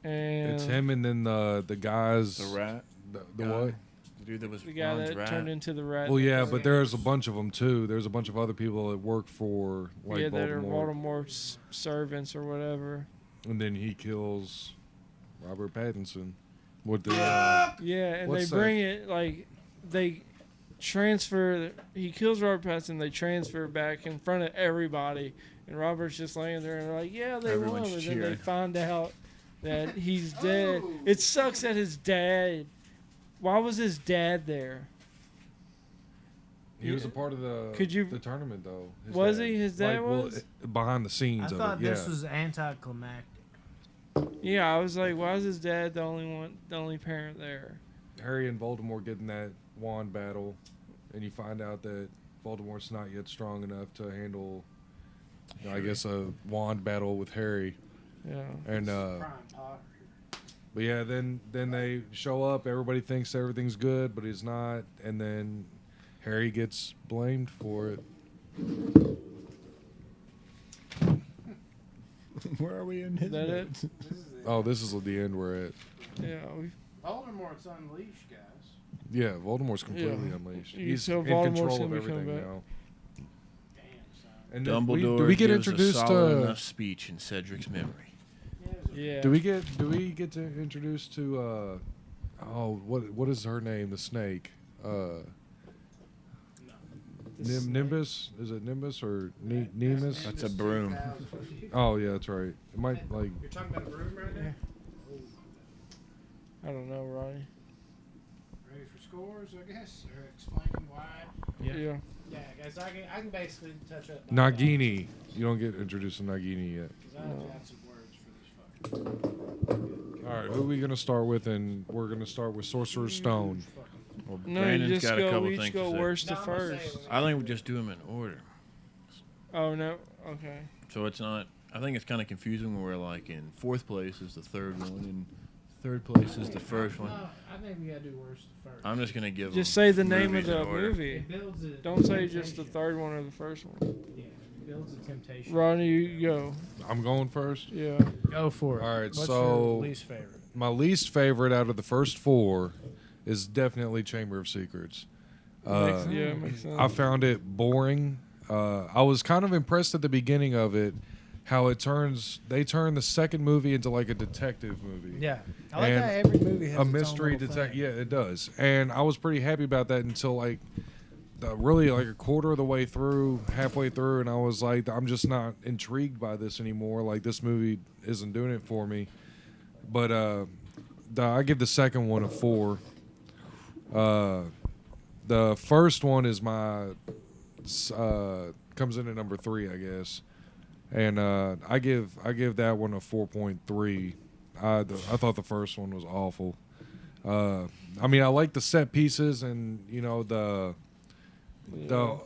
And It's him and then the guys. The rat. The guy. what? The dude that was the guy Ron's that rat. turned into the rat. Well, yeah, Yes. but there's a bunch of them too. There's a bunch of other people that work for like yeah, that are Voldemort, Voldemort's servants or whatever. and then he kills Robert Pattinson with the. Yeah, and What's they bring it like they transfer. He kills Robert Pattinson. They transfer back in front of everybody, and Robert's just laying there and they're like, "Yeah, they Everyone's won." And then they cheering. find out that he's dead. Oh. It sucks that his dad. Why was his dad there? He was a part of the Could you- the tournament though. Was he? His dad well, was? behind the I scenes of thought it. Yeah. this was anticlimactic. Yeah, I was like, why is his dad the only parent there? Harry and Voldemort get in that wand battle, and you find out that Voldemort's not yet strong enough to handle, I guess, a wand battle with Harry. Yeah. And Prime Potter. but yeah, then they show up. Everybody thinks everything's good, but it's not. And then Harry gets blamed for it. Where are we in his That it? This is it. Oh, this is the end we're at. Yeah. Voldemort's unleashed, guys. Yeah, Voldemort's completely Yeah. unleashed. You He's tell in Voldemort's control gonna of be everything coming back. now. Damn, son. And then Dumbledore do we get gives introduced a solid to? enough speech in Cedric's memory. Yeah. Do we get to introduce to? What is her name? The snake. Nimbus? Is it Nimbus or Nemus? That's a broom. Oh yeah, that's right. It might like. You're talking about a room right now? I don't know, Ronnie. Ready for scores, I guess? Or explaining why? Yeah. Yeah, guys, I can basically touch up. Nagini. You don't get introduced to Nagini yet. Because I've got some words for this fucking. All right, who are we gonna start with? And we're gonna start with Sorcerer's Stone. Well, No, Brandon's you just got a go. couple We things each go to say. worst to No, I'm gonna say first. it. I think we just do them in order. Oh no. Okay. So it's not. I think it's kind of confusing when we're like in fourth place is the third one, and third place is the first one. No, I think we gotta do worst first. I'm just gonna give. Just them say the name of movies in the order. movie. It builds a Don't say just the temptation. third one or the first one. Yeah, it builds a temptation. Ronnie, you go. I'm going first. Yeah. Go for it. All right, What's so- your least favorite? My least favorite out of the first four is definitely Chamber of Secrets. Makes sense. I found it boring. I was kind of impressed at the beginning of it, how they turn the second movie into like a detective movie. Yeah, I like And how every movie has A its mystery own little detective. thing. Yeah, it does. And I was pretty happy about that until like really like a quarter of the way through, halfway through, and I was like, I'm just not intrigued by this anymore. Like this movie isn't doing it for me. But I give the second one a 4. The first one is my comes in at number 3, I guess, and I give that one a 4.3. I thought the first one was awful. I mean, I like the set pieces and the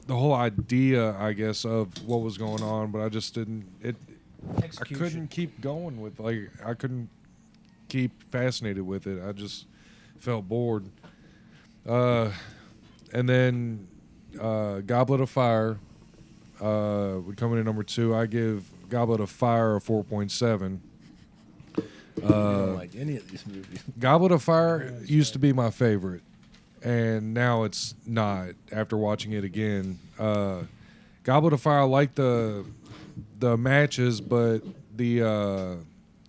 whole idea, I guess, of what was going on, but I just didn't. I Execution. couldn't keep going with I couldn't keep fascinated with it. I just felt bored. And then Goblet of Fire would come in at number 2. I give Goblet of Fire a 4.7. I don't like any of these movies. Goblet of Fire used to be my favorite, and now it's not. After watching it again, Goblet of Fire, I like the matches, but the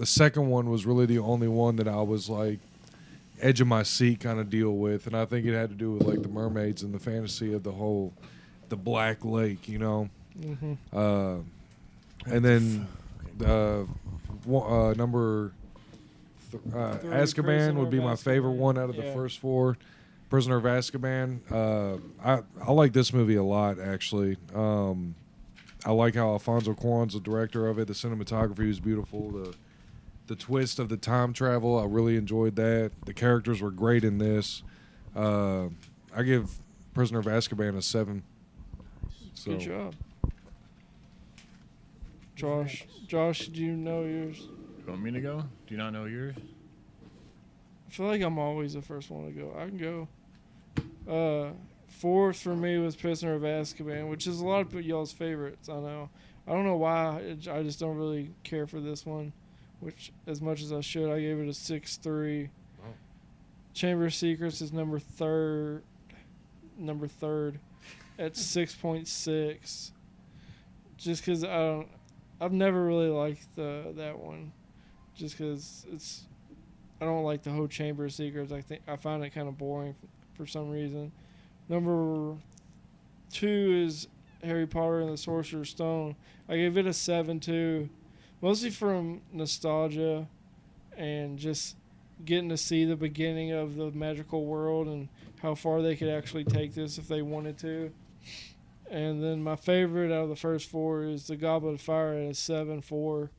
second one was really the only one that I was like edge of my seat kind of deal with, and I think it had to do with like the mermaids and the fantasy of the Black Lake, Mm-hmm. and then number. Azkaban would be my favorite one out of the first 4. Prisoner of Azkaban. I like this movie a lot, actually. I like how Alfonso Cuarón's the director of it. The cinematography was beautiful. The twist of the time travel, I really enjoyed that. The characters were great in this. I give Prisoner of Azkaban a 7. So, Good job. Josh, do you know yours? You want me to go? Do you not know yours? I feel like I'm always the first one to go. I can go. Fourth for me was Prisoner of Azkaban, which is a lot of y'all's favorites. I know. I don't know why. I just don't really care for this one, which as much as I should, I gave it a 6.3. Oh. Chamber of Secrets is number third at 6.6. Just because I've never really liked that one. Just because I don't like the whole Chamber of Secrets. I find it kind of boring for some reason. Number 2 is Harry Potter and the Sorcerer's Stone. I gave it a 7 too, mostly from nostalgia and just getting to see the beginning of the magical world and how far they could actually take this if they wanted to. And then my favorite out of the first 4 is the Goblet of Fire at a 7.4.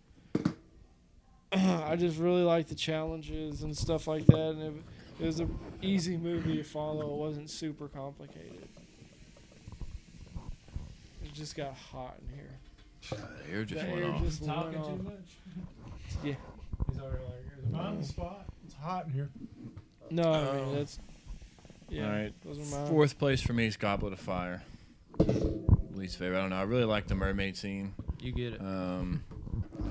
I just really like the challenges and stuff like that, and it was an easy movie to follow. It wasn't super complicated. It just got hot in here. The air just The went air off. just went Talking off. too much. Yeah. He's already like, am I on the spot? It's hot in here. No, I mean, that's... Yeah, All right. those are mine. Fourth place for me is Goblet of Fire. Least favorite. I don't know. I really like the mermaid scene. You get it. The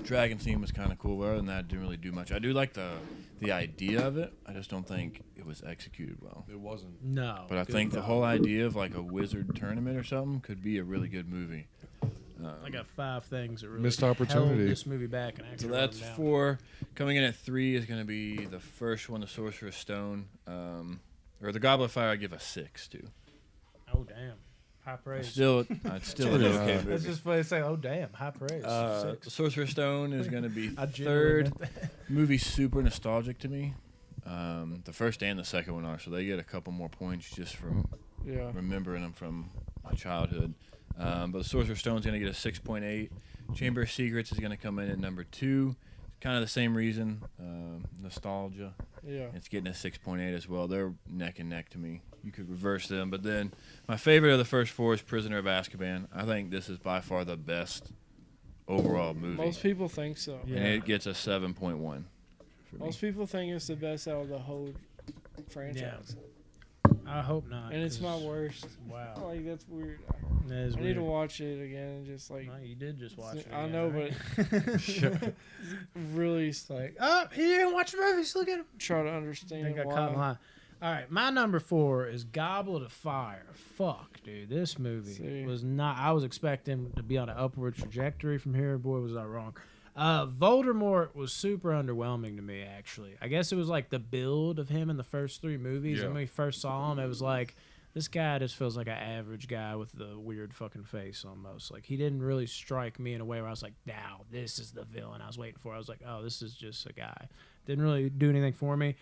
dragon scene was kind of cool, but other than that, it didn't really do much. I do like the idea of it. I just don't think it was executed well. It wasn't. No. But I good think the God. whole idea of like a wizard tournament or something could be a really good movie. I got 5 things that really Missed held opportunity. this movie back. And So actually that's wrote them down. 4. Coming in at 3 is going to be the first one, the Sorcerer's Stone. Or the Goblet of Fire, I give a 6 to. Oh, damn. High praise. It's still an okay movie. That's just funny to say, oh, damn. High praise. The 6. Sorcerer's Stone is going to be I genuinely third. meant that. Movie super nostalgic to me. The first and the second one are, so they get a couple more points just from Yeah. remembering them from my childhood. But the Sorcerer's Stone is going to get a 6.8. Chamber of Secrets is going to come in at number 2. Kind of the same reason, nostalgia. Yeah. It's getting a 6.8 as well. They're neck and neck to me. You could reverse them. But then my favorite of the first 4 is Prisoner of Azkaban. I think this is by far the best overall movie. Most people think so. Yeah. And it gets a 7.1 for me. Most people think it's the best out of the whole franchise. I hope not. And it's my 'cause- worst. Wow. Like, that's weird. That is I need weird. to watch it again and just, like, No, you did just watch it. I again, know, right? really It's like, oh, he didn't watch the movies. Look at him. try to I understand think I why. caught in line. All right, my number 4 is Goblet of Fire. Fuck, dude, this movie See. was not. I was expecting to be on an upward trajectory from here. Boy, was I wrong. Voldemort was super underwhelming to me, actually. I guess it was like the build of him in the first 3 movies. Yeah. When we first saw him, it was like, this guy just feels like an average guy with the weird fucking face almost. Like, he didn't really strike me in a way where I was like, now, this is the villain I was waiting for. I was like, oh, this is just a guy. Didn't really do anything for me.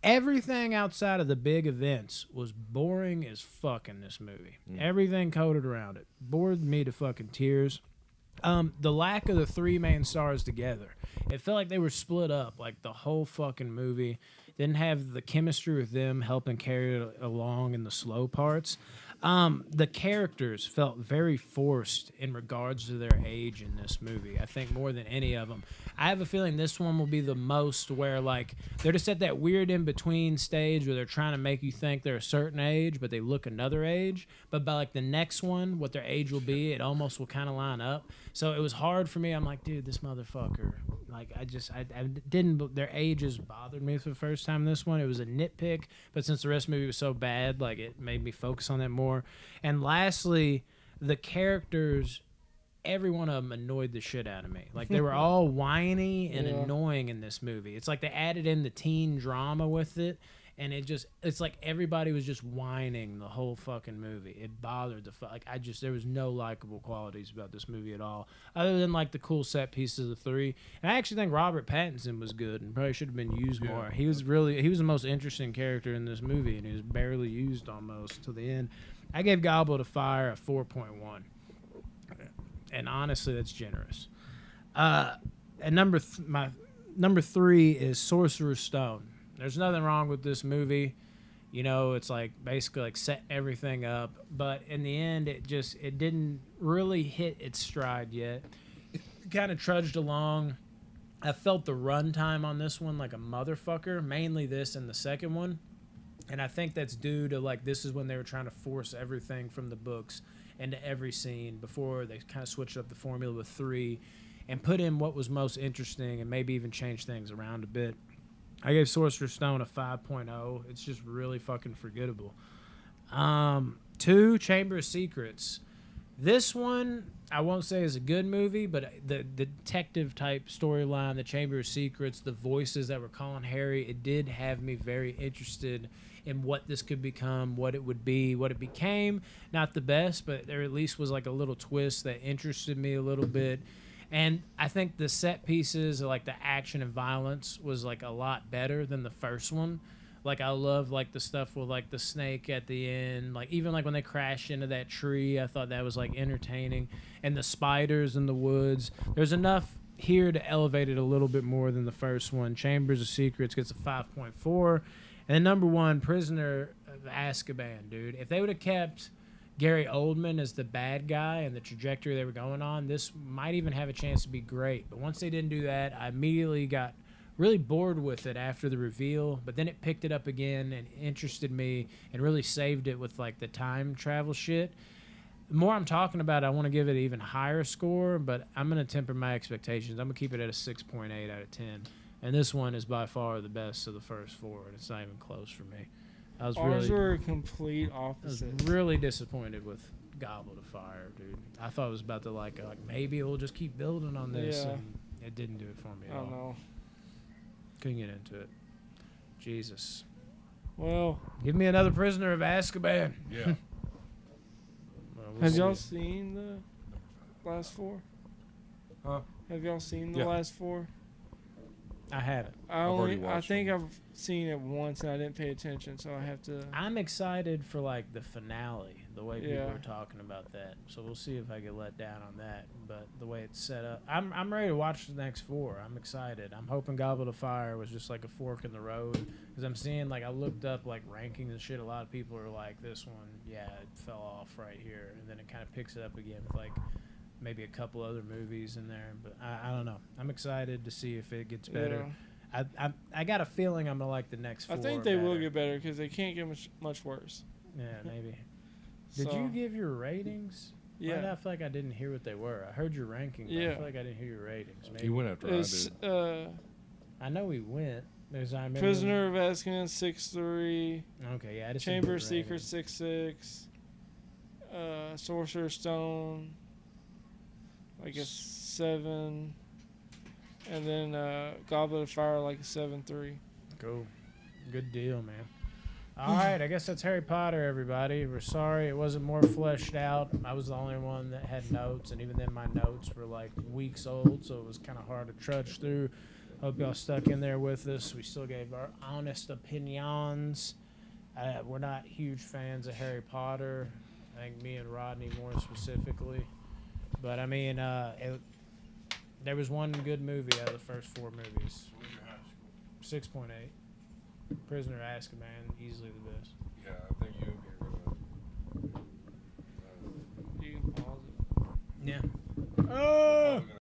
Everything outside of the big events was boring as fuck in this movie. Everything coded around it. Bored me to fucking tears. The lack of the 3 main stars together. It felt like they were split up, like the whole fucking movie. Didn't have the chemistry with them helping carry it along in the slow parts. The characters felt very forced in regards to their age in this movie. I think more than any of them. I have a feeling this one will be the most where, like, they're just at that weird in-between stage where they're trying to make you think they're a certain age, but they look another age. But by, like, the next one, what their age will be, it almost will kind of line up. So it was hard for me. I'm like, dude, this motherfucker. Like, I didn't, their ages bothered me for the first time in this one. It was a nitpick, but since the rest of the movie was so bad, like, it made me focus on that more. And lastly, the characters, every one of them annoyed the shit out of me. Like, they were all whiny and Yeah. annoying in this movie. It's like they added in the teen drama with it, and it's like everybody was just whining the whole fucking movie. It bothered the fuck. Like, there was no likable qualities about this movie at all, other than like the cool set pieces of the 3. And I actually think Robert Pattinson was good and probably should have been used more. He was the most interesting character in this movie, and he was barely used almost to the end. I gave Goblet of Fire a 4.1, and honestly, that's generous. And my number 3 is Sorcerer's Stone. There's nothing wrong with this movie. You know, it's like basically like setting everything up. But in the end, it didn't really hit its stride yet. It kind of trudged along. I felt the runtime on this one like a motherfucker, mainly this and the second one. And I think that's due to, like, this is when they were trying to force everything from the books into every scene before they kind of switched up the formula with 3 and put in what was most interesting and maybe even change things around a bit. I gave Sorcerer's Stone a 5.0. It's just really fucking forgettable. 2, Chamber of Secrets. This one, I won't say is a good movie, but the detective type storyline, the Chamber of Secrets, the voices that were calling Harry, it did have me very interested in what this could become, what it would be, what it became. Not the best, but there at least was like a little twist that interested me a little bit. And I think the set pieces, like the action and violence, was like a lot better than the first one. Like, I love, like, the stuff with, like, the snake at the end. Like, even, like, when they crashed into that tree, I thought that was, like, entertaining. And the spiders in the woods. There's enough here to elevate it a little bit more than the first one. Chambers of Secrets gets a 5.4. And then number 1, Prisoner of Azkaban, dude. If they would have kept Gary Oldman as the bad guy and the trajectory they were going on, this might even have a chance to be great. But once they didn't do that, I immediately got really bored with it after the reveal, but then it picked it up again and interested me and really saved it with, like, the time travel shit. The more I'm talking about it, I want to give it an even higher score, but I'm going to temper my expectations. I'm going to keep it at a 6.8 out of 10. And this one is by far the best of the first 4, and it's not even close for me. Ours were a complete I was opposite. really disappointed with Goblet of Fire, dude. I thought it was about to, like maybe we'll just keep building on this, Yeah. and it didn't do it for me I at all. don't know. Couldn't get into it. Jesus. Well, Give me another Prisoner of Azkaban. Yeah. Well, we'll have see. y'all seen the last 4? Huh? Have y'all seen the Yeah. last 4? I haven't. I already only, I watched think them. I've seen it once and I didn't pay attention, so I have to. I'm excited for, like, the finale, the way people Yeah. are talking about that. So we'll see if I get let down on that. But the way it's set up, I'm ready to watch the next 4. I'm excited. I'm hoping Goblet of Fire was just like a fork in the road, because I'm seeing, like, I looked up, like, rankings and shit. A lot of people are like, this one, yeah, it fell off right here, and then it kind of picks it up again with, like, maybe a couple other movies in there. But I don't know. I'm excited to see if it gets better. Yeah. I got a feeling I'm gonna like the next 4. I think they will better. get better because they can't get much worse. Yeah, maybe. Did So, you give your ratings? Why did I Yeah. feel like I didn't hear what they were? I heard your ranking, but I Yeah. feel like I didn't hear your ratings. Maybe. He went after It's I did. I know we went. There's I remember. Prisoner of Azkaban 6.3, Okay, yeah. I just Chamber of didn't hear Secrets 6.6, Sorcerer's Stone, I guess 7, and then Goblet of Fire like a 7.3. rating. Cool. Good deal, man. All right, I guess that's Harry Potter, everybody. We're sorry it wasn't more fleshed out. I was the only one that had notes, and even then my notes were like weeks old, so it was kind of hard to trudge through. Hope y'all stuck in there with us. We still gave our honest opinions. We're not huge fans of Harry Potter. I think me and Rodney more specifically. But, I mean, there was one good movie out of the first 4 movies. 6.8. Prisoner of Azkaban, easily the best. Yeah, I think you agree with that. You can pause it. Yeah. Oh!